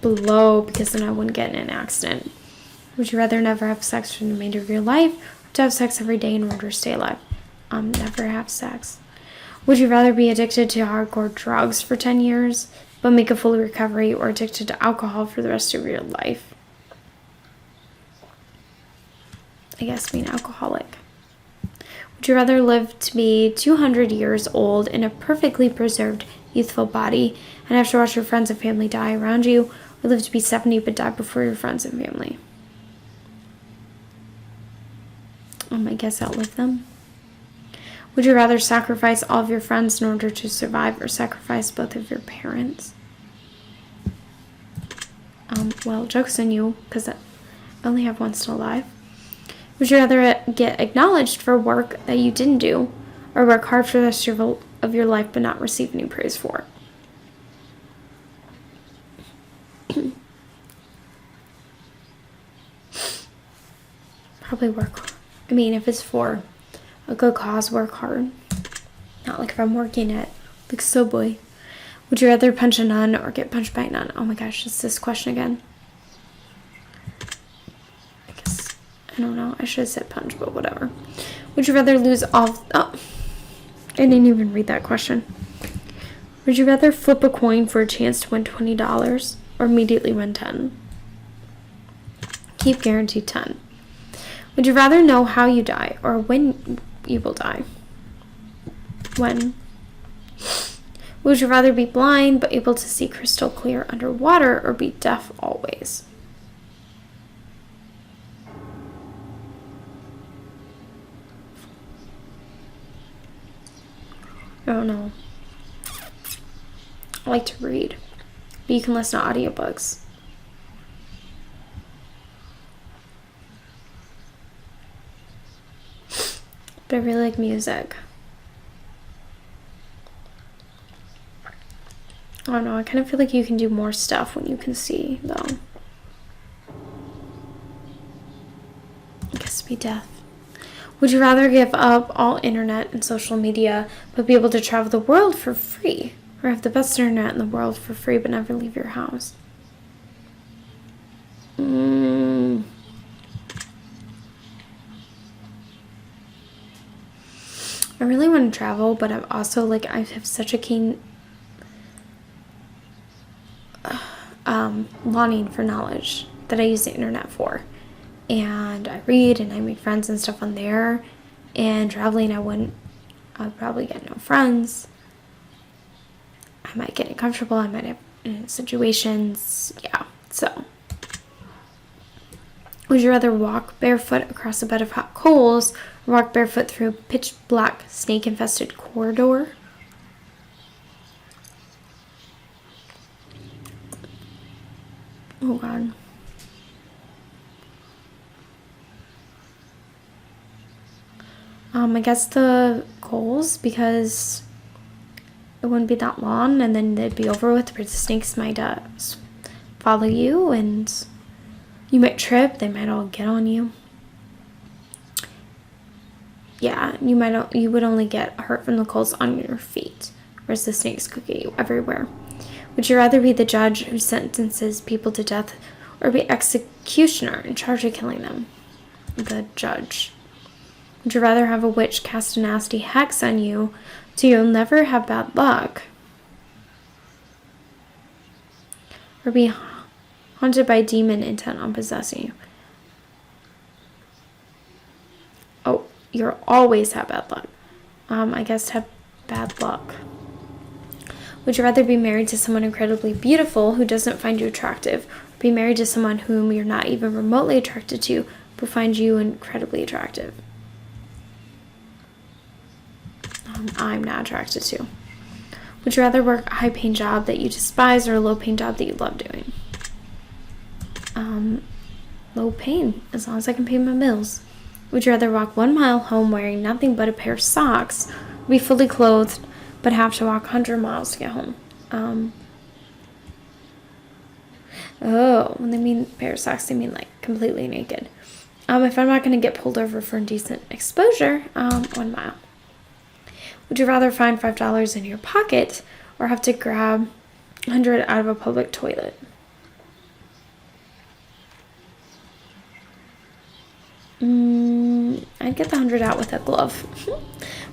Below, because then I wouldn't get in an accident. Would you rather never have sex for the remainder of your life or to have sex every day in order to stay alive? Never have sex. Would you rather be addicted to hardcore drugs for 10 years but make a full recovery, or addicted to alcohol for the rest of your life? I guess being alcoholic. Would you rather live to be 200 years old in a perfectly preserved, youthful body and have to watch your friends and family die around you, or live to be 70 but die before your friends and family? I guess outlive them. Would you rather sacrifice all of your friends in order to survive, or sacrifice both of your parents? Well, joke's on you, because I only have one still alive. Would you rather get acknowledged for work that you didn't do, or work hard for the rest of your life but not receive any praise for it? Probably work. I mean, if it's for a good cause, work hard. Not like if I'm working at like Subway. Would you rather punch a nun or get punched by a nun? Oh my gosh, it's this question again. I don't know. I should have said punch, but whatever. Would you rather lose all... Oh, I didn't even read that question. Would you rather flip a coin for a chance to win $20 or immediately win 10? Keep guaranteed 10. Would you rather know how you die or when you will die? When? Would you rather be blind but able to see crystal clear underwater, or be deaf always? I don't know. I like to read, but you can listen to audiobooks. But I really like music. I don't know, I kind of feel like you can do more stuff when you can see, though. I guess be deaf. Would you rather give up all internet and social media but be able to travel the world for free, or have the best internet in the world for free but never leave your house? I really want to travel, but I'm also like, I have such a keen longing for knowledge that I use the internet for. And I read and I make friends and stuff on there. And traveling, I'd probably get no friends. I might get uncomfortable. I might have situations. Yeah, so. Would you rather walk barefoot across a bed of hot coals, or walk barefoot through a pitch black, snake-infested corridor? Oh, God. I guess the coals, because it wouldn't be that long, and then they'd be over with, but the snakes might follow you, and you might trip. They might all get on you. Yeah, you would only get hurt from the coals on your feet, whereas the snakes could get you everywhere. Would you rather be the judge who sentences people to death, or be executioner in charge of killing them? The judge. Would you rather have a witch cast a nasty hex on you so you'll never have bad luck, or be haunted by a demon intent on possessing you? Oh, you'll always have bad luck. I guess have bad luck. Would you rather be married to someone incredibly beautiful who doesn't find you attractive, or be married to someone whom you're not even remotely attracted to but finds you incredibly attractive? I'm not attracted to. Would you rather work a high-paying job that you despise, or a low-paying job that you love doing? Low paying, as long as I can pay my bills. Would you rather walk 1 mile home wearing nothing but a pair of socks, or be fully clothed but have to walk 100 miles to get home? Oh, when they mean pair of socks, they mean like completely naked. If I'm not going to get pulled over for indecent exposure, 1 mile. Would you rather find $5 in your pocket or have to grab 100 out of a public toilet? I'd get the 100 out with a glove.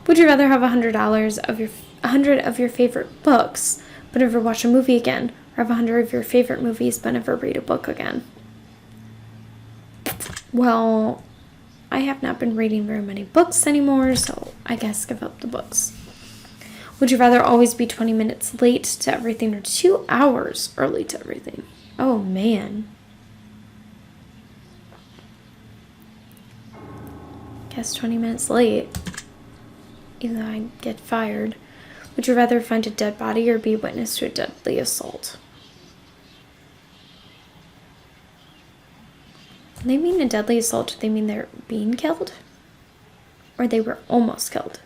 Would you rather have $100 of your favorite books, but never watch a movie again, or have 100 of your favorite movies, but never read a book again? Well, I have not been reading very many books anymore, so I guess give up the books. Would you rather always be 20 minutes late to everything or 2 hours early to everything? Oh, man. Guess 20 minutes late. Even though I get fired. Would you rather find a dead body or be witness to a deadly assault? When they mean a deadly assault, do they mean they're being killed? Or they were almost killed?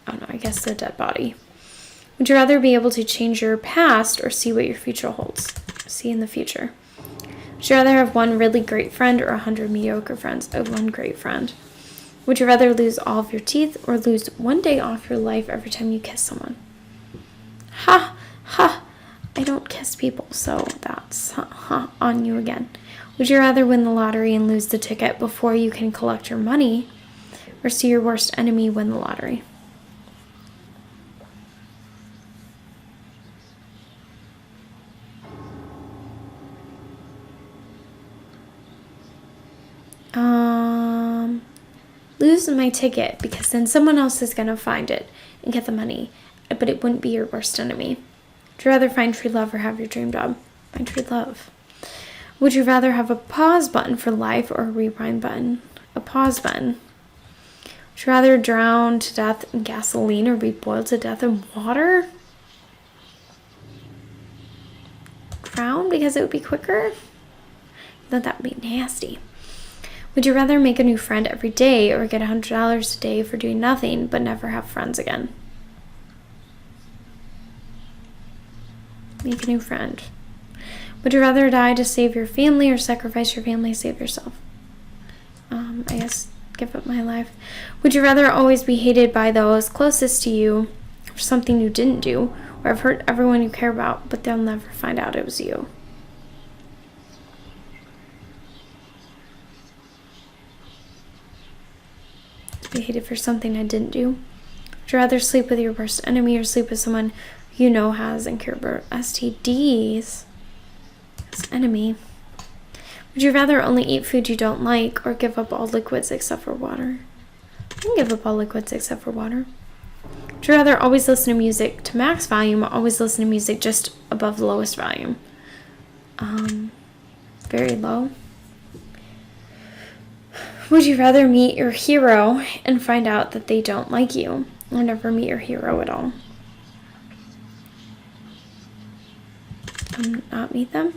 Oh no, I guess the dead body. Would you rather be able to change your past or see what your future holds? See in the future. Would you rather have 1 really great friend or 100 mediocre friends? Oh, 1 great friend. Would you rather lose all of your teeth or lose 1 day off your life every time you kiss someone? Ha! Ha! I don't kiss people, so that's on you again. Would you rather win the lottery and lose the ticket before you can collect your money, or see your worst enemy win the lottery? Lose my ticket, because then someone else is going to find it and get the money, but it wouldn't be your worst enemy. Would you rather find true love or have your dream job? Find true love. Would you rather have a pause button for life or a rewind button? A pause button. Would you rather drown to death in gasoline or be boiled to death in water? Drown, because it would be quicker? I thought that would be nasty. Would you rather make a new friend every day or get $100 a day for doing nothing but never have friends again? Make a new friend. Would you rather die to save your family or sacrifice your family to save yourself? I guess give up my life. Would you rather always be hated by those closest to you for something you didn't do, or have hurt everyone you care about, but they'll never find out it was you? Be hated for something I didn't do. Would you rather sleep with your worst enemy or sleep with someone you know has incurable STDs? As enemy. Would you rather only eat food you don't like or give up all liquids except for water? I can give up all liquids except for water. Would you rather always listen to music to max volume or always listen to music just above the lowest volume? Very low. Would you rather meet your hero and find out that they don't like you, or never meet your hero at all? Not meet them?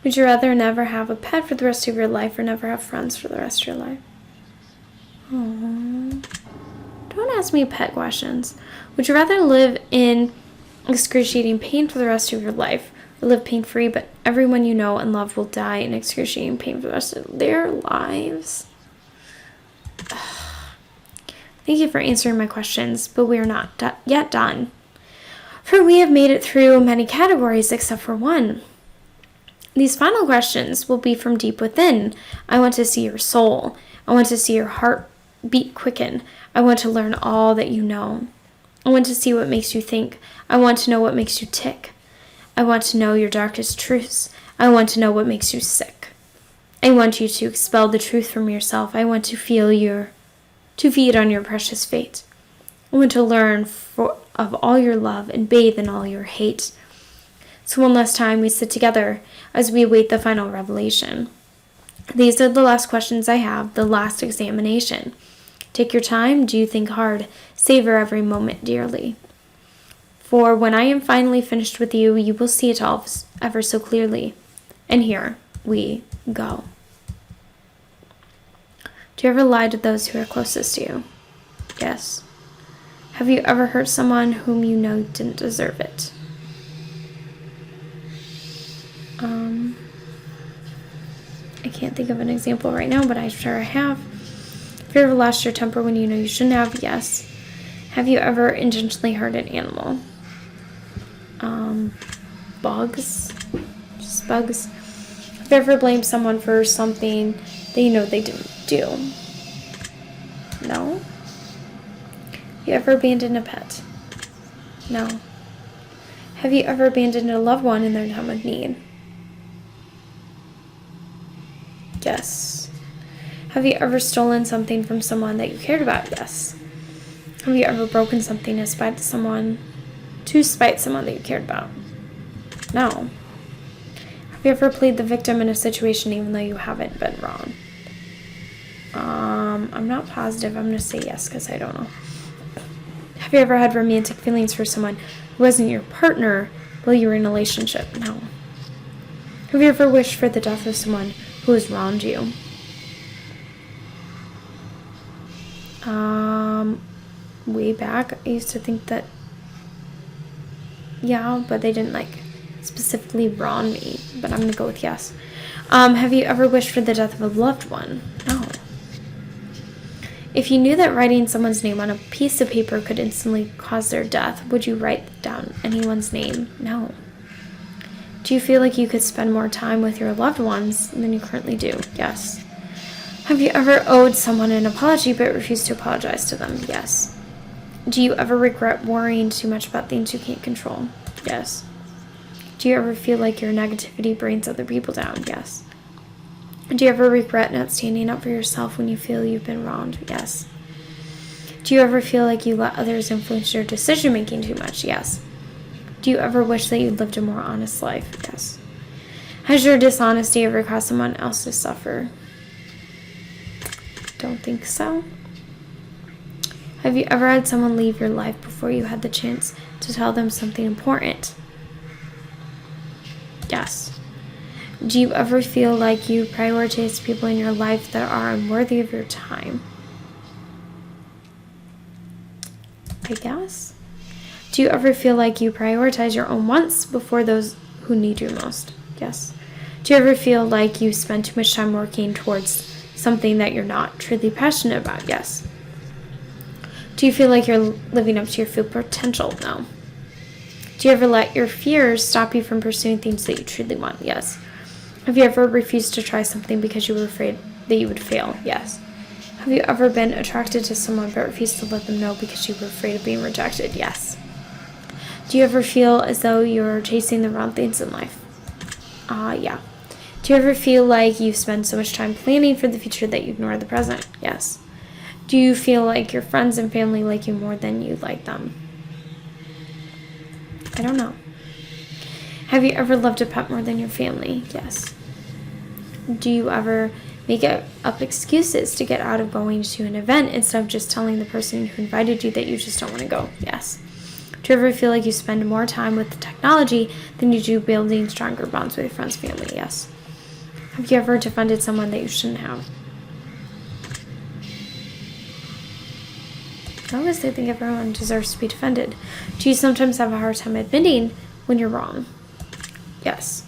Would you rather never have a pet for the rest of your life or never have friends for the rest of your life? Aww. Don't ask me pet questions. Would you rather live in excruciating pain for the rest of your life or live pain-free, but everyone you know and love will die in excruciating pain for the rest of their lives? Thank you for answering my questions, but we are not yet done. For we have made it through many categories except for one. These final questions will be from deep within. I want to see your soul. I want to see your heart beat quicken. I want to learn all that you know. I want to see what makes you think. I want to know what makes you tick. I want to know your darkest truths. I want to know what makes you sick. I want you to expel the truth from yourself. I want to feed on your precious fate. I want to learn of all your love and bathe in all your hate. So one last time we sit together as we await the final revelation. These are the last questions I have, the last examination. Take your time, do think hard, savor every moment dearly. For when I am finally finished with you, you will see it all ever so clearly. And here we go. Do you ever lie to those who are closest to you? Yes. Have you ever hurt someone whom you know didn't deserve it? I can't think of an example right now, but I'm sure I have. Have you ever lost your temper when you know you shouldn't have? Yes. Have you ever intentionally hurt an animal? Bugs. Just bugs. Have you ever blamed someone for something that you know they didn't do? No. Have you ever abandoned a pet? No. Have you ever abandoned a loved one in their time of need? Yes. Have you ever stolen something from someone that you cared about? Yes. Have you ever broken something to spite someone that you cared about? No. Have you ever played the victim in a situation even though you haven't been wrong? I'm not positive. I'm going to say yes because I don't know. Have you ever had romantic feelings for someone who wasn't your partner while you were in a relationship? No. Have you ever wished for the death of someone who has wronged you? Way back, I used to think that, yeah, but they didn't, specifically wrong me, but I'm going to go with yes. Have you ever wished for the death of a loved one? No. If you knew that writing someone's name on a piece of paper could instantly cause their death, would you write down anyone's name? No. Do you feel like you could spend more time with your loved ones than you currently do? Yes. Have you ever owed someone an apology but refused to apologize to them? Yes. Do you ever regret worrying too much about things you can't control? Yes. Do you ever feel like your negativity brings other people down? Yes. Do you ever regret not standing up for yourself when you feel you've been wronged? Yes. Do you ever feel like you let others influence your decision making too much? Yes. Do you ever wish that you lived a more honest life? Yes. Has your dishonesty ever caused someone else to suffer? Don't think so. Have you ever had someone leave your life before you had the chance to tell them something important? Yes. Do you ever feel like you prioritize people in your life that are unworthy of your time? I guess. Do you ever feel like you prioritize your own wants before those who need you most? Yes. Do you ever feel like you spend too much time working towards something that you're not truly passionate about? Yes. Do you feel like you're living up to your full potential? No. Do you ever let your fears stop you from pursuing things that you truly want? Yes. Have you ever refused to try something because you were afraid that you would fail? Yes. Have you ever been attracted to someone but refused to let them know because you were afraid of being rejected? Yes. Do you ever feel as though you're chasing the wrong things in life? Yeah. Do you ever feel like you spend so much time planning for the future that you ignore the present? Yes. Do you feel like your friends and family like you more than you like them? I don't know. Have you ever loved a pet more than your family? Yes. Do you ever make up excuses to get out of going to an event instead of just telling the person who invited you that you just don't want to go? Yes. Do you ever feel like you spend more time with the technology than you do building stronger bonds with your friends and family? Yes. Have you ever defended someone that you shouldn't have? I always think everyone deserves to be defended. Do you sometimes have a hard time admitting when you're wrong? Yes.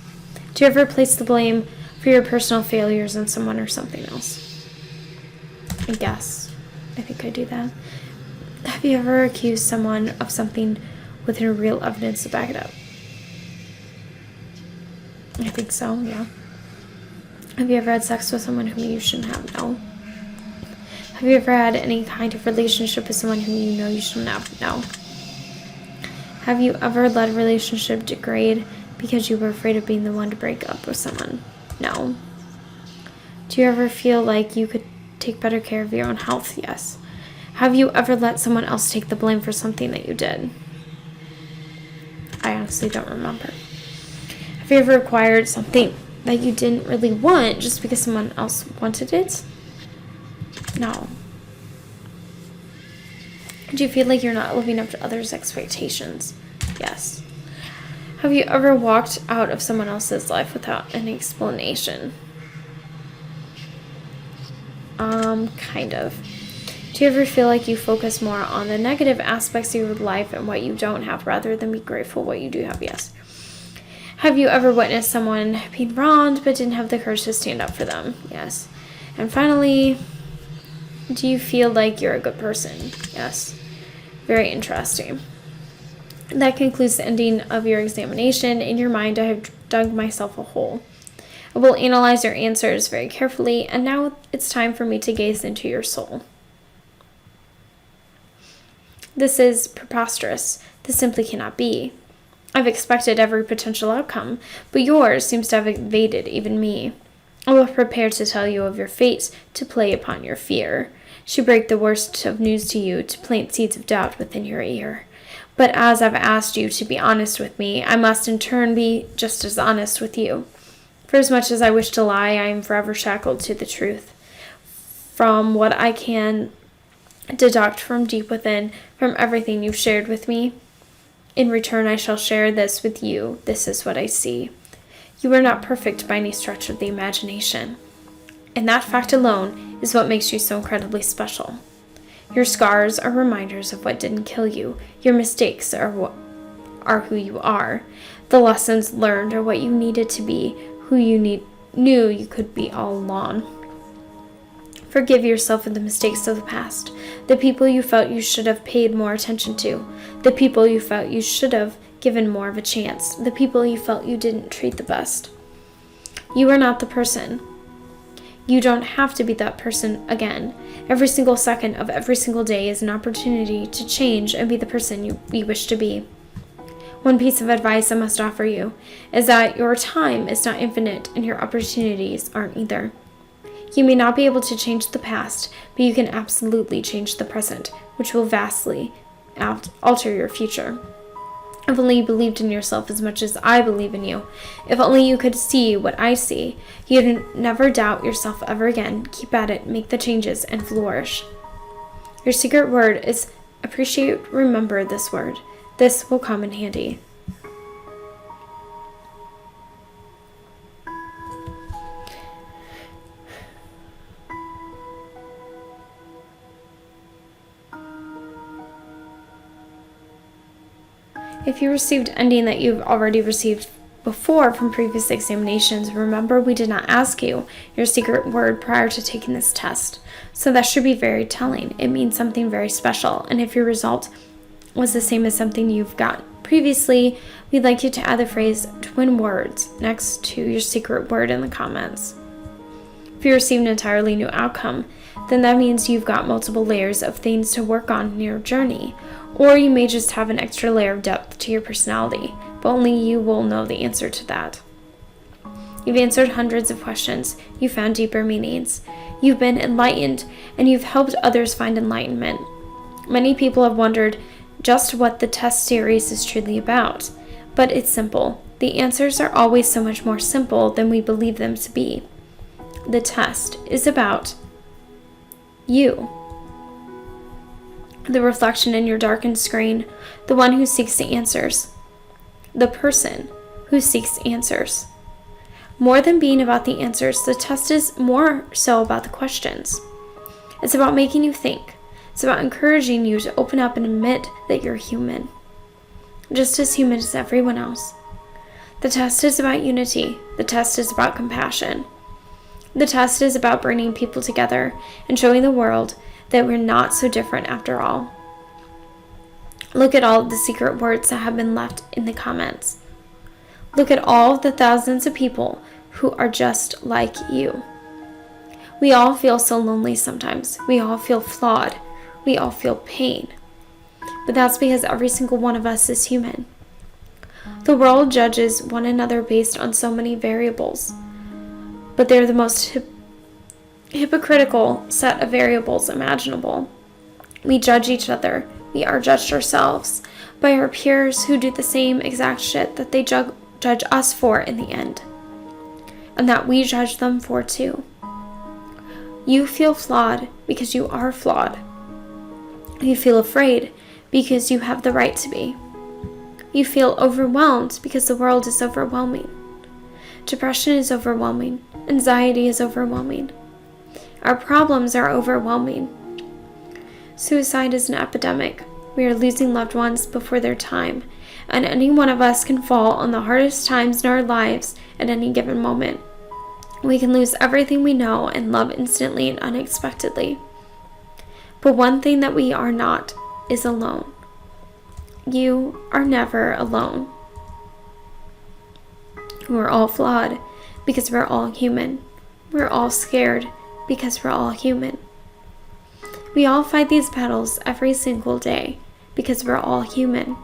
Do you ever place the blame for your personal failures on someone or something else? I guess. I think I do that. Have you ever accused someone of something with no real evidence to back it up? I think so, yeah. Have you ever had sex with someone whom you shouldn't have? No. Have you ever had any kind of relationship with someone whom you know you shouldn't have? No. Have you ever let a relationship degrade because you were afraid of being the one to break up with someone? No. Do you ever feel like you could take better care of your own health? Yes. Have you ever let someone else take the blame for something that you did? I honestly don't remember. Have you ever acquired something that you didn't really want just because someone else wanted it? No. Do you feel like you're not living up to others' expectations? Yes. Have you ever walked out of someone else's life without any explanation? Kind of. Do you ever feel like you focus more on the negative aspects of your life and what you don't have rather than be grateful what you do have? Yes. Have you ever witnessed someone being wronged but didn't have the courage to stand up for them? Yes. And finally, do you feel like you're a good person? Yes. Very interesting. That concludes the ending of your examination. In your mind, I have dug myself a hole. I will analyze your answers very carefully, and now it's time for me to gaze into your soul. This is preposterous. This simply cannot be. I've expected every potential outcome, but yours seems to have evaded even me. I will prepare to tell you of your fate, to play upon your fear, to break the worst of news to you, to plant seeds of doubt within your ear. But as I've asked you to be honest with me, I must in turn be just as honest with you. For as much as I wish to lie, I am forever shackled to the truth. From what I can deduct from deep within, from everything you've shared with me, in return I shall share this with you. This is what I see. You are not perfect by any stretch of the imagination. And that fact alone is what makes you so incredibly special. Your scars are reminders of what didn't kill you. Your mistakes are who you are. The lessons learned are what you needed to be, who you knew you could be all along. Forgive yourself for the mistakes of the past, the people you felt you should have paid more attention to, the people you felt you should have given more of a chance, the people you felt you didn't treat the best. You are not the person. You don't have to be that person again. Every single second of every single day is an opportunity to change and be the person you wish to be. One piece of advice I must offer you is that your time is not infinite and your opportunities aren't either. You may not be able to change the past, but you can absolutely change the present, which will vastly alter your future. If only you believed in yourself as much as I believe in you. If only you could see what I see. You'd never doubt yourself ever again. Keep at it, make the changes, and flourish. Your secret word is appreciate. Remember this word. This will come in handy. If you received ending that you've already received before from previous examinations, remember we did not ask you your secret word prior to taking this test. So that should be very telling. It means something very special. And if your result was the same as something you've got previously, we'd like you to add the phrase twin words next to your secret word in the comments. If you received an entirely new outcome, then that means you've got multiple layers of things to work on in your journey. Or you may just have an extra layer of depth to your personality, but only you will know the answer to that. You've answered hundreds of questions. You've found deeper meanings. You've been enlightened, and you've helped others find enlightenment. Many people have wondered just what the test series is truly about, but it's simple. The answers are always so much more simple than we believe them to be. The test is about you. The reflection in your darkened screen, the one who seeks the answers, the person who seeks answers. More than being about the answers, the test is more so about the questions. It's about making you think. It's about encouraging you to open up and admit that you're human, just as human as everyone else. The test is about unity. The test is about compassion. The test is about bringing people together and showing the world that we're not so different after all. Look at all of the secret words that have been left in the comments. Look at all of the thousands of people who are just like you. We all feel so lonely sometimes. We all feel flawed. We all feel pain. But that's because every single one of us is human. The world judges one another based on so many variables, but they're the most hypocritical set of variables imaginable. We judge each other. We are judged ourselves by our peers who do the same exact shit that they judge us for in the end, and that we judge them for too. You feel flawed because you are flawed. You feel afraid because you have the right to be. You feel overwhelmed because the world is overwhelming. Depression is overwhelming. Anxiety is overwhelming. Our problems are overwhelming. Suicide is an epidemic. We are losing loved ones before their time, and any one of us can fall on the hardest times in our lives at any given moment. We can lose everything we know and love instantly and unexpectedly. But one thing that we are not is alone. You are never alone. We're all flawed because we're all human. We're all scared because we're all human. We all fight these battles every single day because we're all human.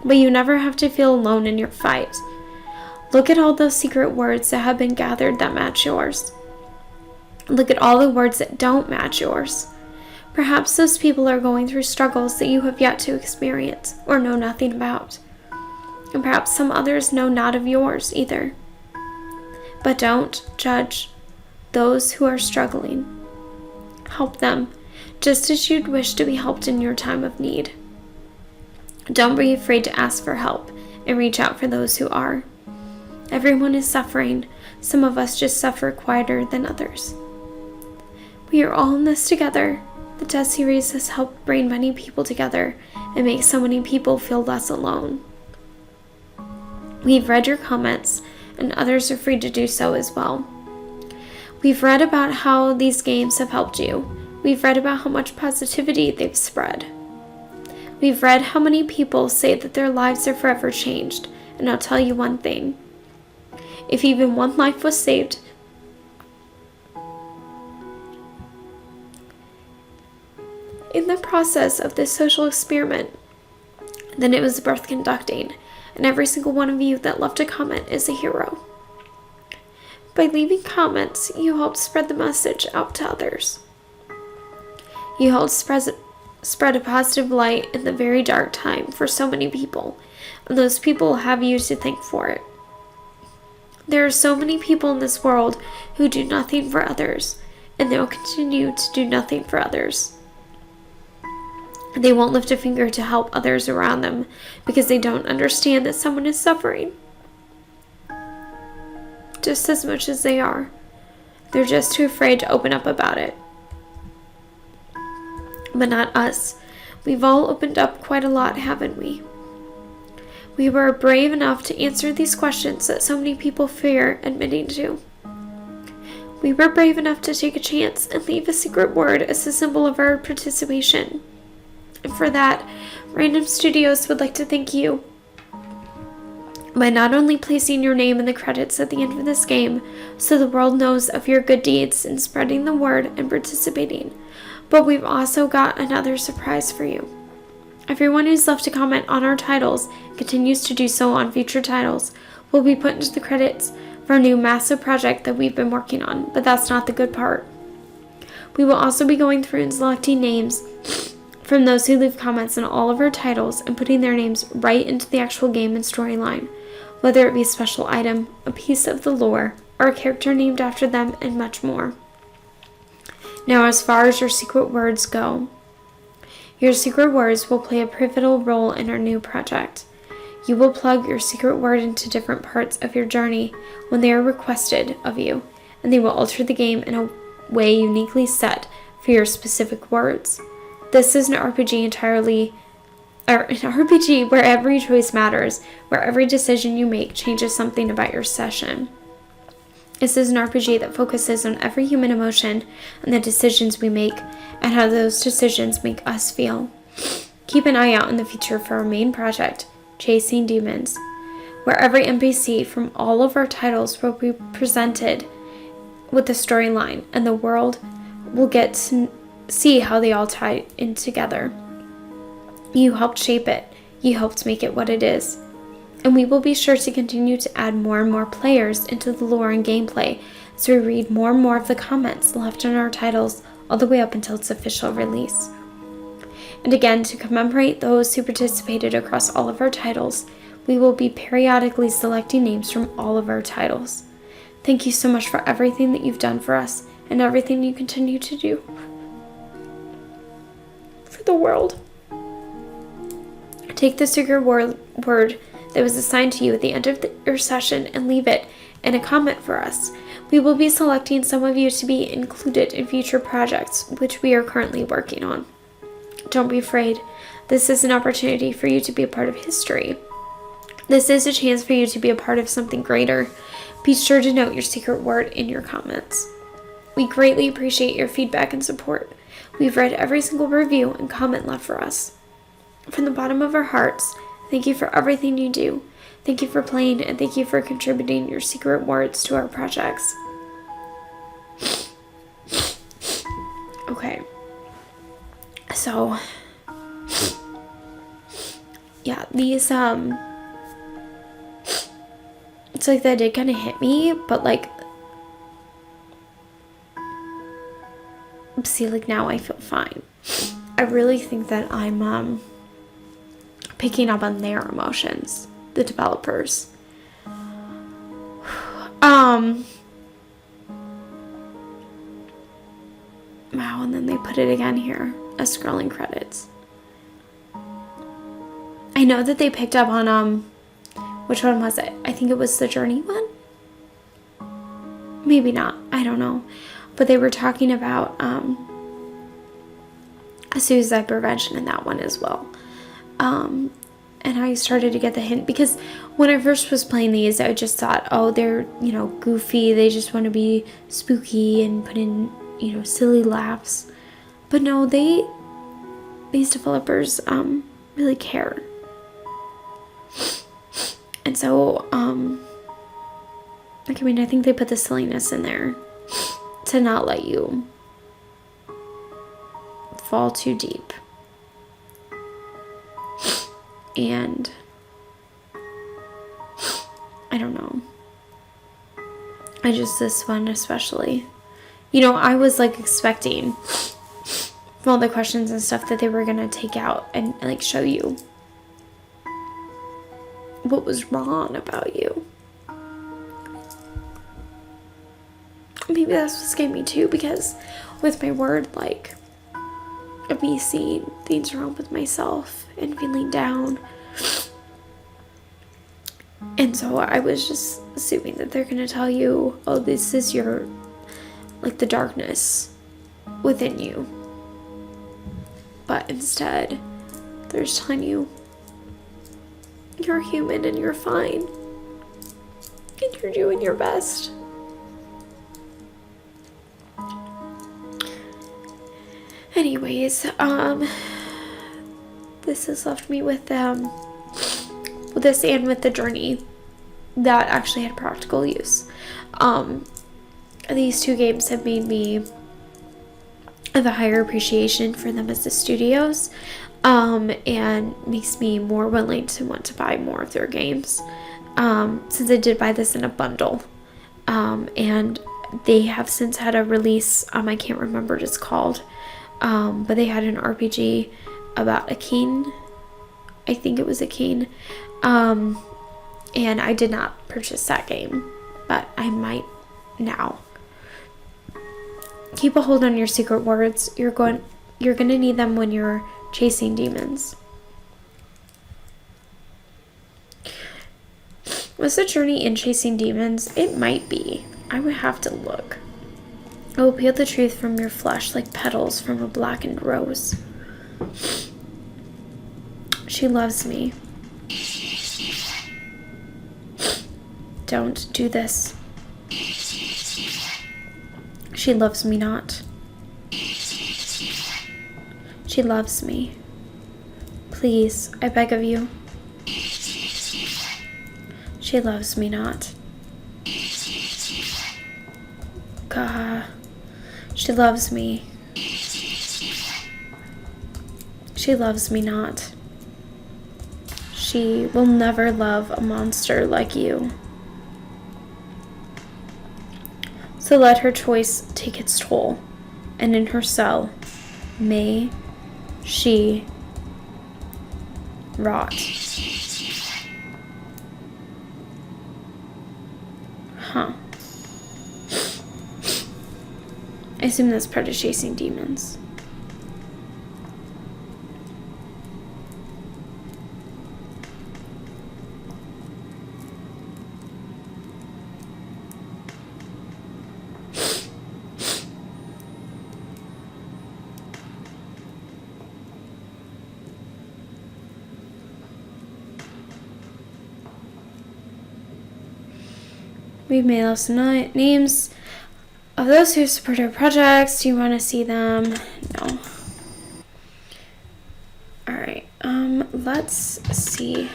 But you never have to feel alone in your fight. Look at all those secret words that have been gathered that match yours. Look at all the words that don't match yours. Perhaps those people are going through struggles that you have yet to experience or know nothing about. And perhaps some others know not of yours either. But don't judge those who are struggling. Help them, just as you'd wish to be helped in your time of need. Don't be afraid to ask for help and reach out for those who are. Everyone is suffering. Some of us just suffer quieter than others. We are all in this together. The test series has helped bring many people together and make so many people feel less alone. We've read your comments, and others are free to do so as well. We've read about how these games have helped you. We've read about how much positivity they've spread. We've read how many people say that their lives are forever changed, and I'll tell you one thing. If even one life was saved, in the process of this social experiment, then it was worth conducting, and every single one of you that left a comment is a hero. By leaving comments, you helped spread the message out to others. You helped spread a positive light in the very dark time for so many people, and those people have you to thank for it. There are so many people in this world who do nothing for others, and they will continue to do nothing for others. They won't lift a finger to help others around them because they don't understand that someone is suffering just as much as they are. They're just too afraid to open up about it. But not us. We've all opened up quite a lot, haven't we? We were brave enough to answer these questions that so many people fear admitting to. We were brave enough to take a chance and leave a secret word as a symbol of our participation. And for that, Randumb Studios would like to thank you by not only placing your name in the credits at the end of this game so the world knows of your good deeds in spreading the word and participating, but we've also got another surprise for you. Everyone who's left a comment on our titles and continues to do so on future titles will be put into the credits for a new massive project that we've been working on, but that's not the good part. We will also be going through and selecting names from those who leave comments on all of our titles and putting their names right into the actual game and storyline, whether it be a special item, a piece of the lore, or a character named after them, and much more. Now, as far as your secret words go, your secret words will play a pivotal role in our new project. You will plug your secret word into different parts of your journey when they are requested of you, and they will alter the game in a way uniquely set for your specific words. This is an RPG where every choice matters, where every decision you make changes something about your session. This is an RPG that focuses on every human emotion and the decisions we make and how those decisions make us feel. Keep an eye out in the future for our main project, Chasing Demons, where every NPC from all of our titles will be presented with a storyline, and the world will get to see how they all tie in together. You helped shape it. You helped make it what it is. And we will be sure to continue to add more and more players into the lore and gameplay as we read more and more of the comments left in our titles all the way up until its official release. And again, to commemorate those who participated across all of our titles, we will be periodically selecting names from all of our titles. Thank you so much for everything that you've done for us and everything you continue to do for the world. Take the secret word that was assigned to you at the end of your session and leave it in a comment for us. We will be selecting some of you to be included in future projects, which we are currently working on. Don't be afraid. This is an opportunity for you to be a part of history. This is a chance for you to be a part of something greater. Be sure to note your secret word in your comments. We greatly appreciate your feedback and support. We've read every single review and comment left for us. From the bottom of our hearts, thank you for everything you do. Thank you for playing, and thank you for contributing your secret words to our projects. Okay. So, yeah, these, it's like that did kind of hit me, but like, see, like now I feel fine. I really think that I'm, picking up on their emotions, the developers. Wow, and then they put it again here as scrolling credits. I know that they picked up on, which one was it? I think it was the Journey one? Maybe not, I don't know. But they were talking about, suicide prevention in that one as well. And I started to get the hint, because when I first was playing these, I just thought, oh, they're, goofy, they just want to be spooky and put in, silly laughs. But no, these developers, really care. And so, I think they put the silliness in there to not let you fall too deep. And I don't know. This one especially. I was like expecting from all the questions and stuff that they were going to take out and like show you what was wrong about you. Maybe that's what scared me too, because with my word, like, of me seeing things wrong with myself and feeling down. And so I was just assuming that they're going to tell you, oh, this is your, like, the darkness within you. But instead, they're just telling you, you're human and you're fine. And you're doing your best. Anyways, this has left me with this and with the Journey that actually had practical use. These two games have made me have a higher appreciation for them as the studios, and makes me more willing to want to buy more of their games, since I did buy this in a bundle, and they have since had a release, I can't remember what it's called, but they had an RPG about a king. I think it was a king. And I did not purchase that game, but I might now. Keep a hold on your secret words. You're going to need them when you're chasing demons. Was the Journey in chasing demons? It might be. I would have to look. Oh, peel the truth from your flesh like petals from a blackened rose. She loves me. Don't do this. She loves me not. She loves me. Please, I beg of you. She loves me not. God. She loves me. She loves me not. She will never love a monster like you. So let her choice take its toll, and in her cell may she rot. Huh. I assume that's part of chasing demons. We've made lots of names of those who support our projects. Do you want to see them? No. Alright, let's see.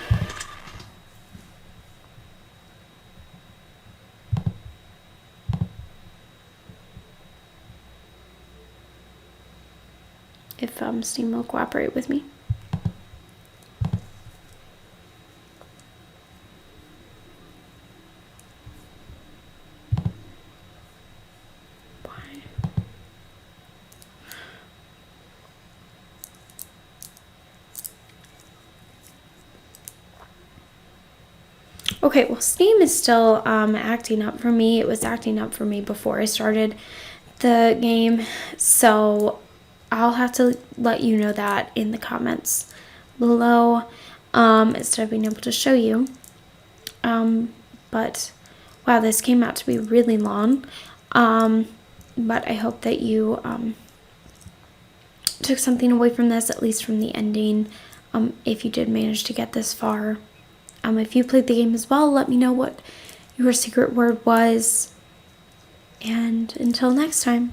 If Steam will cooperate with me. Okay, well, Steam is still acting up for me. It was acting up for me before I started the game, so I'll have to let you know that in the comments below instead of being able to show you. But wow, this came out to be really long, but I hope that you took something away from this, at least from the ending, if you did manage to get this far. If you played the game as well, let me know what your secret word was. And until next time.